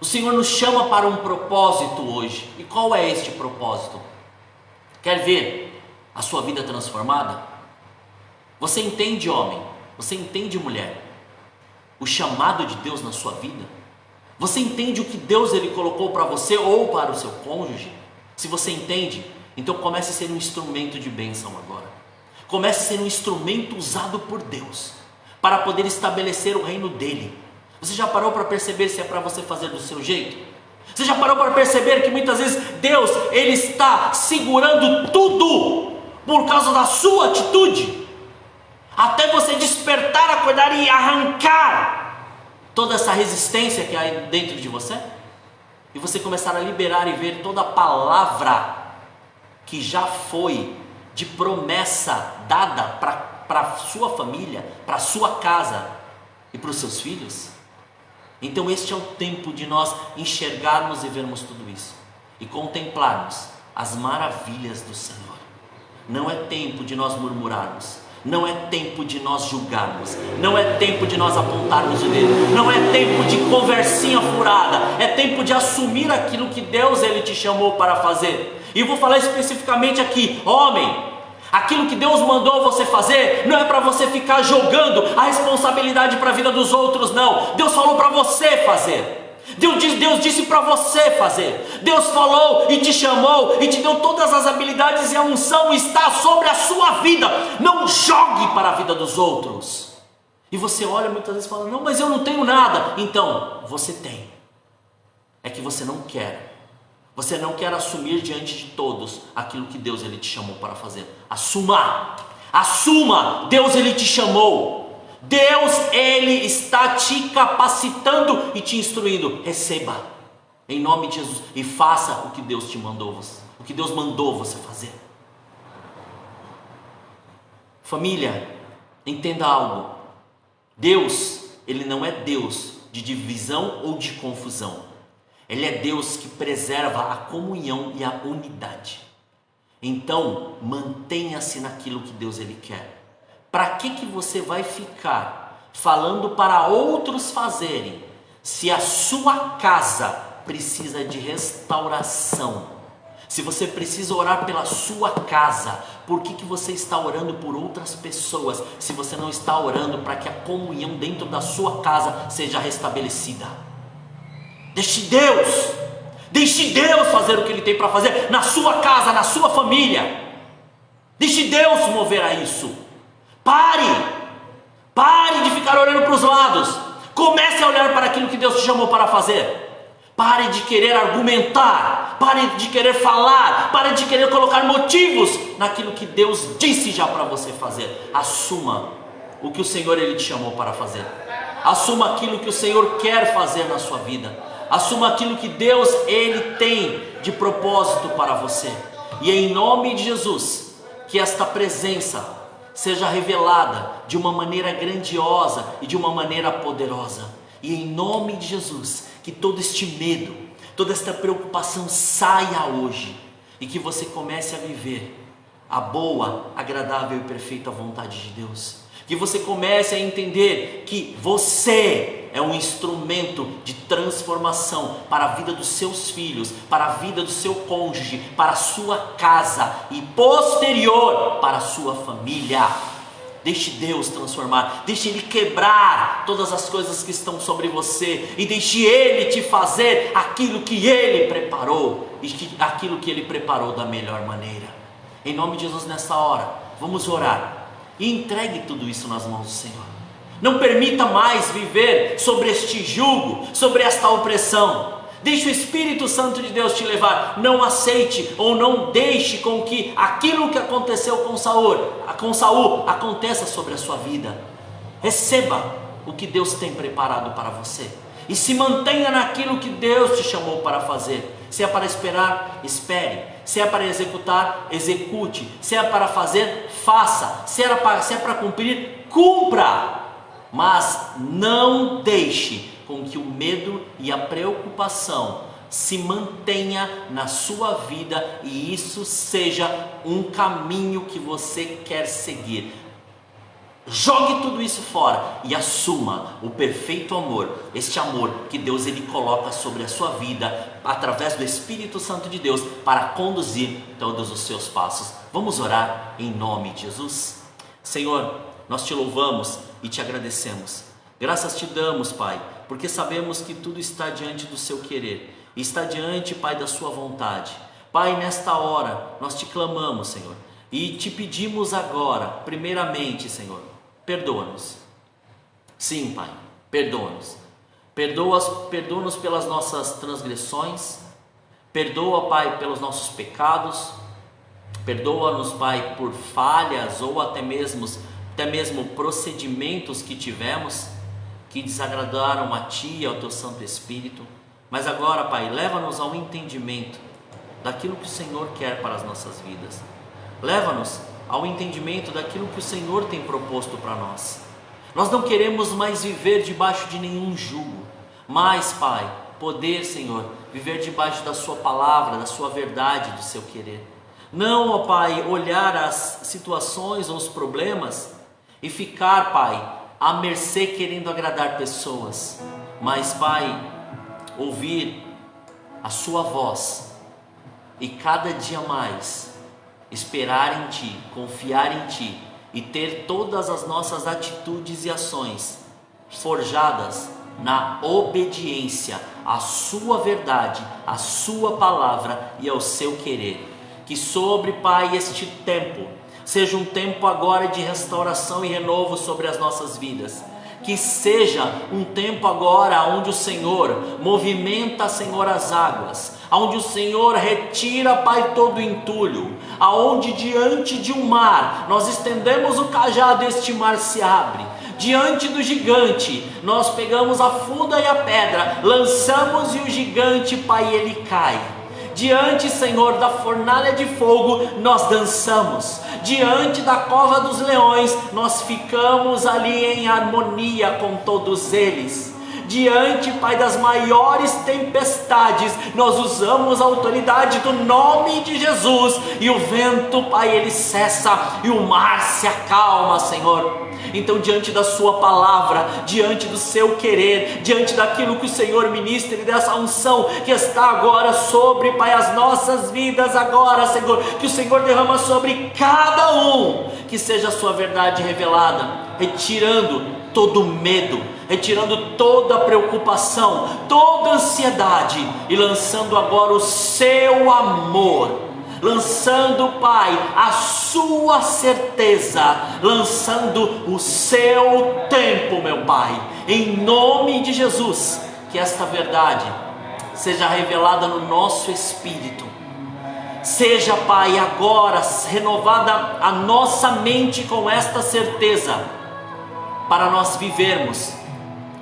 Speaker 1: O Senhor nos chama para um propósito hoje. E qual é este propósito? Quer ver a sua vida transformada? Você entende, homem? Você entende, mulher, o chamado de Deus na sua vida? Você entende o que Deus ele colocou para você ou para o seu cônjuge? Se você entende, então comece a ser um instrumento de bênção agora. Comece a ser um instrumento usado por Deus para poder estabelecer o reino dele. Você já parou para perceber se é para você fazer do seu jeito? Você já parou para perceber que muitas vezes Deus ele está segurando tudo por causa da sua atitude? Até você despertar, acordar e arrancar toda essa resistência que há dentro de você, e você começar a liberar e ver toda a palavra que já foi de promessa dada para a sua família, para a sua casa e para os seus filhos. Então este é o tempo de nós enxergarmos e vermos tudo isso e contemplarmos as maravilhas do Senhor. Não é tempo de nós murmurarmos, não é tempo de nós julgarmos, não é tempo de nós apontarmos o dedo, não é tempo de conversinha furada, é tempo de assumir aquilo que Deus ele te chamou para fazer. E vou falar especificamente aqui, homem, aquilo que Deus mandou você fazer, não é para você ficar jogando a responsabilidade para a vida dos outros, não. Deus falou para você fazer. Deus disse para você fazer. Deus falou e te chamou e te deu todas as habilidades, e a unção está sobre a sua vida. Não jogue para a vida dos outros. E você olha muitas vezes e fala, não, mas eu não tenho nada. Então, você tem. É que você não quer. Você não quer assumir diante de todos aquilo que Deus ele te chamou para fazer. Assuma, Deus ele te chamou. Deus ele está te capacitando e te instruindo. Receba, em nome de Jesus, e faça o que Deus te mandou, o que Deus mandou você fazer. Família, entenda algo. Deus, ele não é Deus de divisão ou de confusão. Ele é Deus que preserva a comunhão e a unidade. Então, mantenha-se naquilo que Deus ele quer. Para que você vai ficar falando para outros fazerem, se a sua casa precisa de restauração? Se você precisa orar pela sua casa, por que você está orando por outras pessoas, se você não está orando para que a comunhão dentro da sua casa seja restabelecida? Deixe Deus fazer o que Ele tem para fazer na sua casa, na sua família. Deixe Deus mover a isso. Pare de ficar olhando para os lados. Comece a olhar para aquilo que Deus te chamou para fazer. Pare de querer argumentar, pare de querer falar, pare de querer colocar motivos naquilo que Deus disse já para você fazer. Assuma o que o Senhor Ele te chamou para fazer. Assuma aquilo que o Senhor quer fazer na sua vida. Assuma aquilo que Deus ele tem de propósito para você. E é em nome de Jesus que esta presença seja revelada de uma maneira grandiosa e de uma maneira poderosa. E em nome de Jesus, que todo este medo, toda esta preocupação saia hoje e que você comece a viver a boa, agradável e perfeita vontade de Deus. Que você comece a entender que você é um instrumento de transformação para a vida dos seus filhos, para a vida do seu cônjuge, para a sua casa e posterior para a sua família. Deixe Deus transformar, deixe Ele quebrar todas as coisas que estão sobre você e deixe Ele te fazer aquilo que Ele preparou e aquilo que Ele preparou da melhor maneira. Em nome de Jesus, nessa hora, vamos orar e entregue tudo isso nas mãos do Senhor. Não permita mais viver sobre este jugo, sobre esta opressão. Deixe o Espírito Santo de Deus te levar. Não aceite ou não deixe com que aquilo que aconteceu com Saul aconteça sobre a sua vida. Receba o que Deus tem preparado para você e se mantenha naquilo que Deus te chamou para fazer. Se é para esperar, espere. Se é para executar, execute. Se é para fazer, faça. Se é para cumprir, cumpra. Mas não deixe com que o medo e a preocupação se mantenha na sua vida e isso seja um caminho que você quer seguir. Jogue tudo isso fora e assuma o perfeito amor, este amor que Deus ele coloca sobre a sua vida através do Espírito Santo de Deus para conduzir todos os seus passos. Vamos orar em nome de Jesus? Senhor, nós te louvamos e te agradecemos. Graças te damos, Pai, porque sabemos que tudo está diante do seu querer, e está diante, Pai, da sua vontade. Pai, nesta hora, nós te clamamos, Senhor, e te pedimos agora, primeiramente, Senhor, perdoa-nos. Sim, Pai, perdoa-nos. Perdoa-nos pelas nossas transgressões, perdoa, Pai, pelos nossos pecados, perdoa-nos, Pai, por falhas ou até mesmo procedimentos que tivemos, que desagradaram a Ti e ao Teu Santo Espírito. Mas agora, Pai, leva-nos ao entendimento daquilo que o Senhor quer para as nossas vidas. Leva-nos ao entendimento daquilo que o Senhor tem proposto para nós. Nós não queremos mais viver debaixo de nenhum jugo, mas, Pai, poder, Senhor, viver debaixo da Sua palavra, da Sua verdade, do Seu querer. Não, ó Pai, olhar as situações ou os problemas e ficar, Pai, à mercê querendo agradar pessoas, mas, Pai, ouvir a Sua voz e cada dia mais esperar em Ti, confiar em Ti e ter todas as nossas atitudes e ações forjadas na obediência à Sua verdade, à Sua palavra e ao Seu querer. Que sobre, Pai, este tempo seja um tempo agora de restauração e renovo sobre as nossas vidas. Que seja um tempo agora onde o Senhor movimenta, Senhor, as águas, onde o Senhor retira, Pai, todo o entulho, aonde diante de um mar nós estendemos o cajado e este mar se abre. Diante do gigante nós pegamos a funda e a pedra, lançamos e o gigante, Pai, ele cai. Diante, Senhor, da fornalha de fogo, nós dançamos. Diante da cova dos leões, nós ficamos ali em harmonia com todos eles. Diante, Pai, das maiores tempestades, nós usamos a autoridade do nome de Jesus. E o vento, Pai, ele cessa e o mar se acalma, Senhor. Então, diante da Sua palavra, diante do Seu querer, diante daquilo que o Senhor ministra e dessa unção que está agora sobre, Pai, as nossas vidas agora, Senhor, que o Senhor derrama sobre cada um, que seja a Sua verdade revelada, retirando todo medo, retirando toda preocupação, toda ansiedade e lançando agora o Seu amor. Lançando, Pai, a Sua certeza, lançando o Seu tempo, meu Pai, em nome de Jesus, que esta verdade seja revelada no nosso espírito, seja, Pai, agora renovada a nossa mente com esta certeza, para nós vivermos,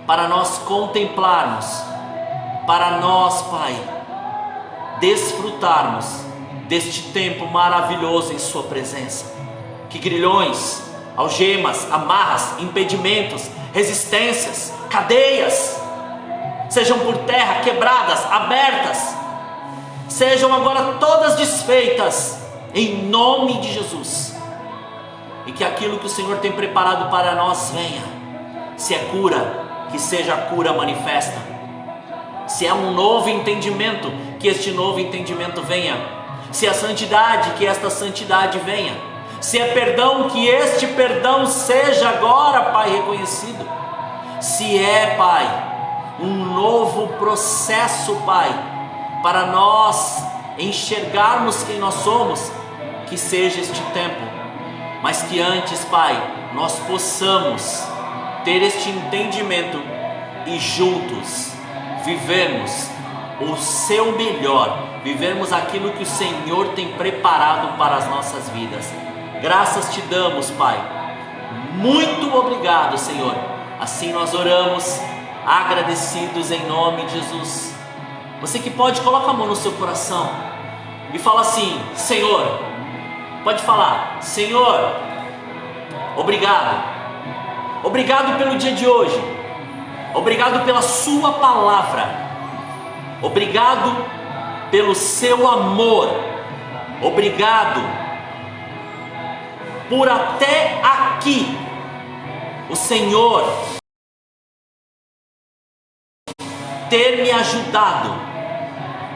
Speaker 1: para nós contemplarmos, para nós, Pai, desfrutarmos deste tempo maravilhoso em Sua presença. Que grilhões, algemas, amarras, impedimentos, resistências, cadeias, sejam por terra, quebradas, abertas, sejam agora todas desfeitas, em nome de Jesus. E que aquilo que o Senhor tem preparado para nós venha. Se é cura, que seja a cura manifesta. Se é um novo entendimento, que este novo entendimento venha. Se é santidade, que esta santidade venha. Se é perdão, que este perdão seja agora, Pai, reconhecido. Se é, Pai, um novo processo, Pai, para nós enxergarmos quem nós somos, que seja este tempo, mas que antes, Pai, nós possamos ter este entendimento e juntos vivermos o seu melhor, vivermos aquilo que o Senhor tem preparado para as nossas vidas. Graças te damos, Pai, muito obrigado, Senhor. Assim nós oramos, agradecidos em nome de Jesus. Você que pode, coloca a mão no seu coração e fala assim: Senhor, pode falar, Senhor, obrigado, obrigado pelo dia de hoje, obrigado pela sua palavra, obrigado pelo seu amor, obrigado por até aqui o Senhor ter me ajudado,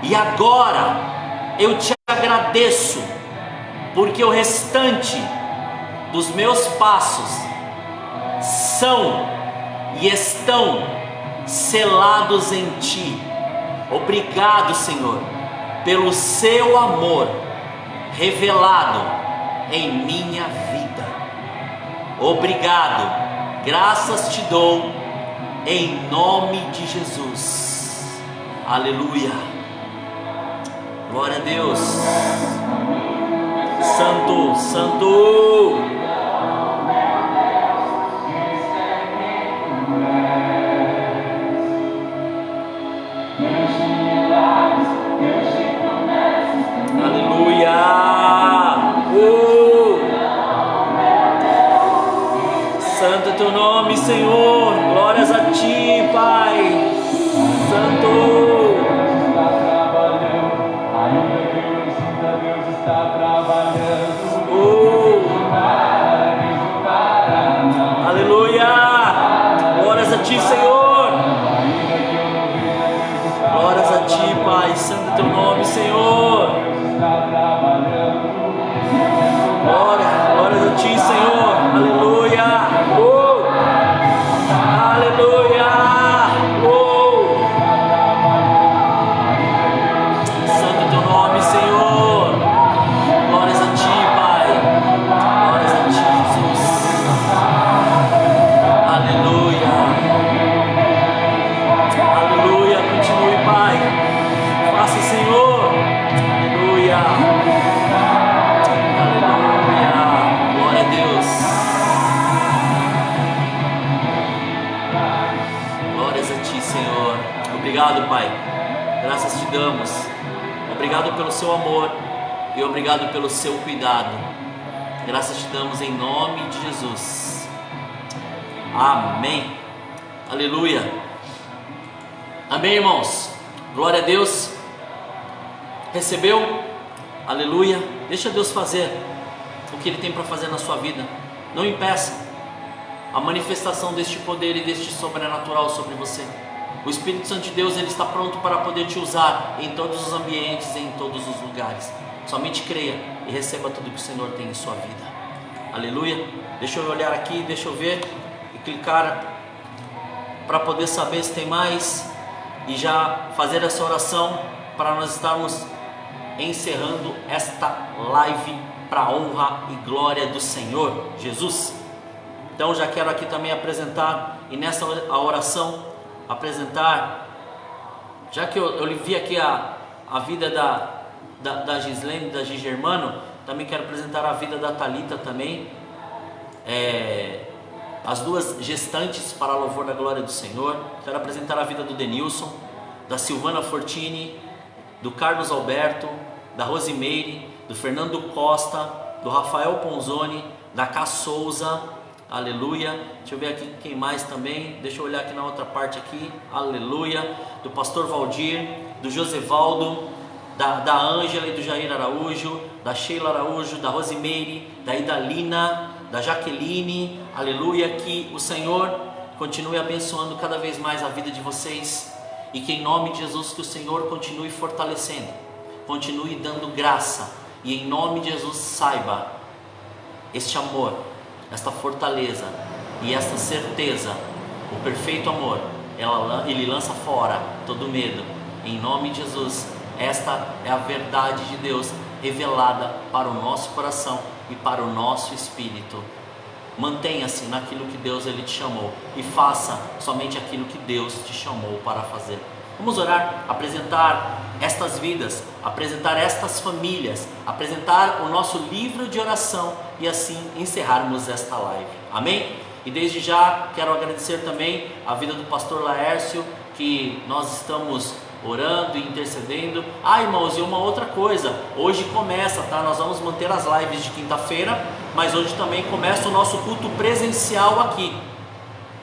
Speaker 1: e agora eu te agradeço, porque o restante dos meus passos são e estão selados em ti. Obrigado, Senhor, pelo seu amor revelado em minha vida. Obrigado, graças te dou em nome de Jesus. Aleluia. Glória a Deus. Santo, santo. Aleluia. Santo é teu nome, Senhor. Glórias a ti, Pai. Santo. Aleluia. Glórias a ti, Senhor. Glórias a ti, Pai. Santo é teu nome, Senhor. Glórias a ti, Senhor. Aleluia. Aleluia. Santo é teu nome, Senhor. Glórias a ti, Pai. Glórias a ti, Jesus. Aleluia. Aleluia. Continue, Pai. Faça, Senhor. Aleluia. Aleluia. Glória a Deus. Glórias a ti, Senhor. Obrigado, Pai. Graças te damos. Obrigado pelo seu amor e obrigado pelo seu cuidado. Graças te damos em nome de Jesus. Amém. Aleluia. Amém, irmãos. Glória a Deus. Recebeu? Aleluia. Deixa Deus fazer o que Ele tem para fazer na sua vida. Não impeça a manifestação deste poder e deste sobrenatural sobre você. O Espírito Santo de Deus, Ele está pronto para poder te usar em todos os ambientes, em todos os lugares. Somente creia e receba tudo que o Senhor tem em sua vida. Aleluia. Deixa eu olhar aqui, deixa eu ver e clicar para poder saber se tem mais e já fazer essa oração para nós estarmos encerrando esta live para a honra e glória do Senhor Jesus. Então já quero aqui também apresentar, e nessa oração apresentar, já que eu vi aqui a vida da Gislene, da Gigermano, também quero apresentar a vida da Thalita também, as duas gestantes para louvor da glória do Senhor. Quero apresentar a vida do Denilson, da Silvana Fortini, do Carlos Alberto, da Rosimeire, do Fernando Costa, do Rafael Ponzoni, da Cá Souza, aleluia. Deixa eu ver aqui quem mais também, deixa eu olhar aqui na outra parte aqui, aleluia. Do pastor Valdir, do Josevaldo, da Ângela e do Jair Araújo, da Sheila Araújo, da Rosimeire, da Idalina, da Jaqueline, aleluia. Que o Senhor continue abençoando cada vez mais a vida de vocês, e que em nome de Jesus que o Senhor continue fortalecendo, continue dando graça, e em nome de Jesus saiba, este amor, esta fortaleza e esta certeza, o perfeito amor, ele lança fora todo medo. Em nome de Jesus, esta é a verdade de Deus revelada para o nosso coração e para o nosso espírito. Mantenha-se naquilo que Deus ele te chamou, e faça somente aquilo que Deus te chamou para fazer. Vamos orar, apresentar estas vidas, apresentar estas famílias, apresentar o nosso livro de oração, e assim encerrarmos esta live. Amém? E desde já quero agradecer também a vida do pastor Laércio, que nós estamos orando e intercedendo. Irmãos, e uma outra coisa, hoje começa, tá? Nós vamos manter as lives de quinta-feira, mas hoje também começa o nosso culto presencial aqui.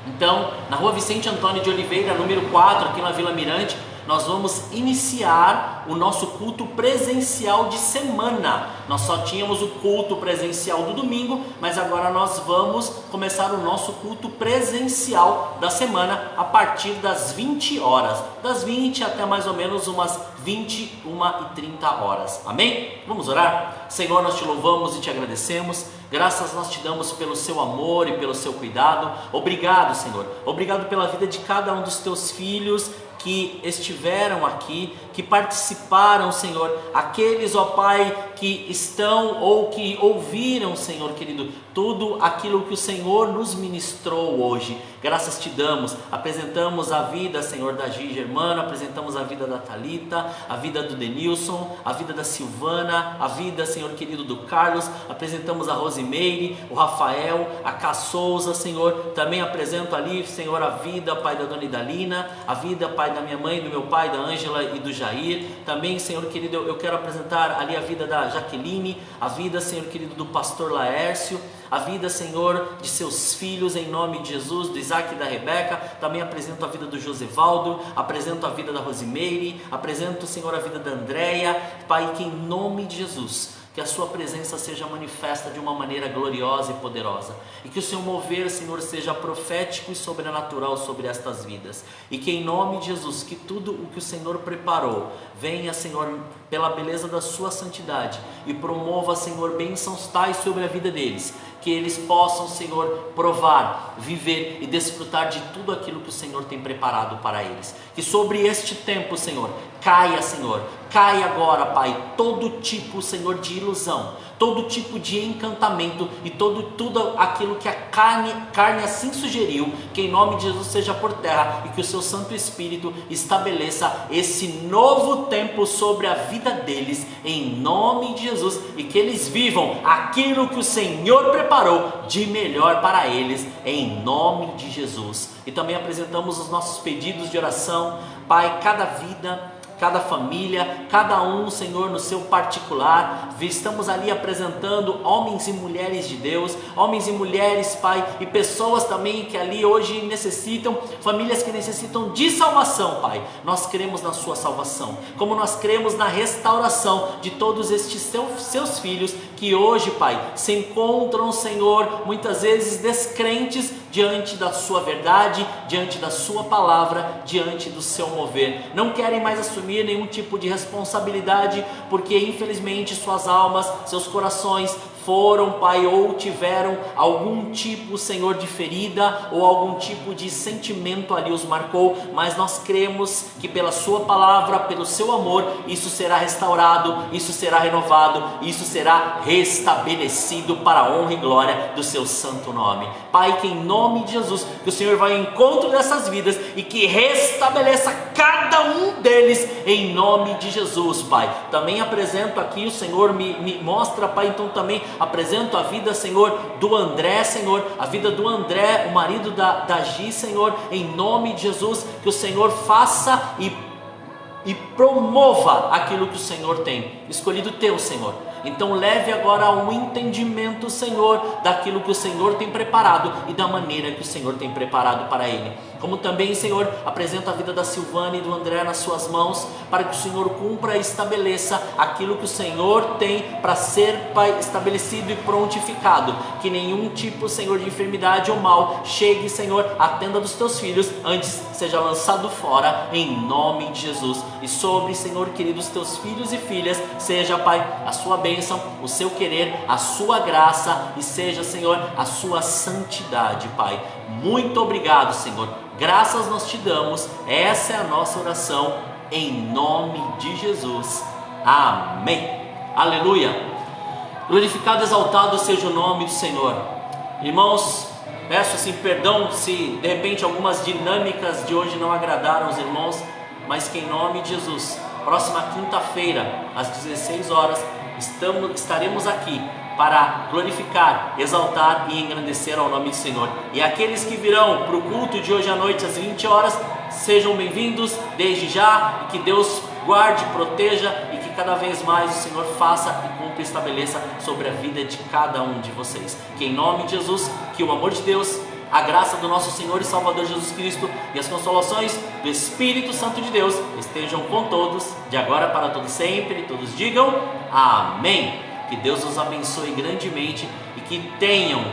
Speaker 1: Então, na rua Vicente Antônio de Oliveira, número 4, aqui na Vila Mirante, nós vamos iniciar o nosso culto presencial de semana. Nós só tínhamos o culto presencial do domingo, mas agora nós vamos começar o nosso culto presencial da semana a partir das 20 horas, das 20 até mais ou menos umas 21h30 horas. Amém? Vamos orar? Senhor, nós te louvamos e te agradecemos. Graças nós te damos pelo seu amor e pelo seu cuidado. Obrigado, Senhor. Obrigado pela vida de cada um dos teus filhos que estiveram aqui, que participaram, Senhor, aqueles, ó Pai, que estão ou que ouviram, Senhor querido, tudo aquilo que o Senhor nos ministrou hoje. Graças te damos, apresentamos a vida, Senhor, da Gigi, irmã, apresentamos a vida da Thalita, a vida do Denilson, a vida da Silvana, a vida, Senhor querido, do Carlos, apresentamos a Rosimeire, o Rafael, a Cá Souza, Senhor, também apresento ali, Senhor, a vida, Pai, da dona Idalina, a vida, Pai, da minha mãe, do meu pai, da Ângela e do Jair. Também, Senhor querido, eu quero apresentar ali a vida da Jaqueline, a vida, Senhor querido, do pastor Laércio, a vida, Senhor, de seus filhos, em nome de Jesus, do Isaac e da Rebeca. Também apresento a vida do Josevaldo, apresento a vida da Rosimeire, apresento, Senhor, a vida da Andréia. Pai, que em nome de Jesus, que a sua presença seja manifesta de uma maneira gloriosa e poderosa, e que o seu mover, Senhor, seja profético e sobrenatural sobre estas vidas, e que em nome de Jesus, que tudo o que o Senhor preparou, venha, Senhor, pela beleza da sua santidade, e promova, Senhor, bênçãos tais sobre a vida deles, que eles possam, Senhor, provar, viver e desfrutar de tudo aquilo que o Senhor tem preparado para eles. Que sobre este tempo, Senhor, caia, Senhor, cai agora, Pai, todo tipo, Senhor, de ilusão, todo tipo de encantamento e tudo aquilo que a carne assim sugeriu, que em nome de Jesus seja por terra, e que o seu Santo Espírito estabeleça esse novo tempo sobre a vida deles, em nome de Jesus, e que eles vivam aquilo que o Senhor preparou de melhor para eles, em nome de Jesus. E também apresentamos os nossos pedidos de oração, Pai, cada vida, cada família, cada um, Senhor, no seu particular. Estamos ali apresentando homens e mulheres de Deus, homens e mulheres, Pai, e pessoas também que ali hoje necessitam, famílias que necessitam de salvação, Pai. Nós cremos na sua salvação, como nós cremos na restauração de todos estes seus filhos que hoje, Pai, se encontram, Senhor, muitas vezes descrentes diante da sua verdade, diante da sua palavra, diante do seu mover. Não querem mais assumir nenhum tipo de responsabilidade, porque infelizmente suas almas, seus corações foram, Pai, ou tiveram algum tipo, Senhor, de ferida, ou algum tipo de sentimento ali os marcou, mas nós cremos que pela sua palavra, pelo seu amor, isso será restaurado, isso será renovado, isso será restabelecido para a honra e glória do seu santo nome. Pai, que em nome de Jesus, que o Senhor vá ao encontro dessas vidas e que restabeleça cada um deles em nome de Jesus, Pai. Também apresento aqui, o Senhor me mostra, Pai, então também apresento a vida, Senhor, do André, Senhor, a vida do André, o marido da Gi, Senhor, em nome de Jesus, que o Senhor faça e promova aquilo que o Senhor tem escolhido teu, Senhor. Então leve agora ao entendimento, Senhor, daquilo que o Senhor tem preparado e da maneira que o Senhor tem preparado para ele. Como também, Senhor, apresenta a vida da Silvana e do André nas suas mãos, para que o Senhor cumpra e estabeleça aquilo que o Senhor tem para ser, Pai, estabelecido e prontificado. Que nenhum tipo, Senhor, de enfermidade ou mal chegue, Senhor, à tenda dos teus filhos, antes seja lançado fora, em nome de Jesus. E sobre, Senhor, queridos teus filhos e filhas, seja, Pai, a sua bênção, o seu querer, a sua graça, e seja, Senhor, a sua santidade, Pai. Muito obrigado, Senhor. Graças nós te damos. Essa é a nossa oração, em nome de Jesus. Amém. Aleluia. Glorificado, exaltado seja o nome do Senhor. Irmãos, peço assim perdão se de repente algumas dinâmicas de hoje não agradaram os irmãos, mas que em nome de Jesus, próxima quinta-feira, às 16 horas, estaremos aqui para glorificar, exaltar e engrandecer ao nome do Senhor. E aqueles que virão para o culto de hoje à noite às 20 horas, sejam bem-vindos desde já, e que Deus guarde, proteja, e que cada vez mais o Senhor faça e cumpra e estabeleça sobre a vida de cada um de vocês. Que em nome de Jesus, que o amor de Deus, a graça do nosso Senhor e Salvador Jesus Cristo e as consolações do Espírito Santo de Deus estejam com todos, de agora para todo sempre. Todos digam amém. Que Deus os abençoe grandemente e que tenham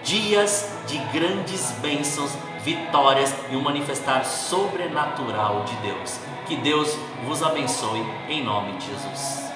Speaker 1: dias de grandes bênçãos, vitórias e um manifestar sobrenatural de Deus. Que Deus vos abençoe em nome de Jesus.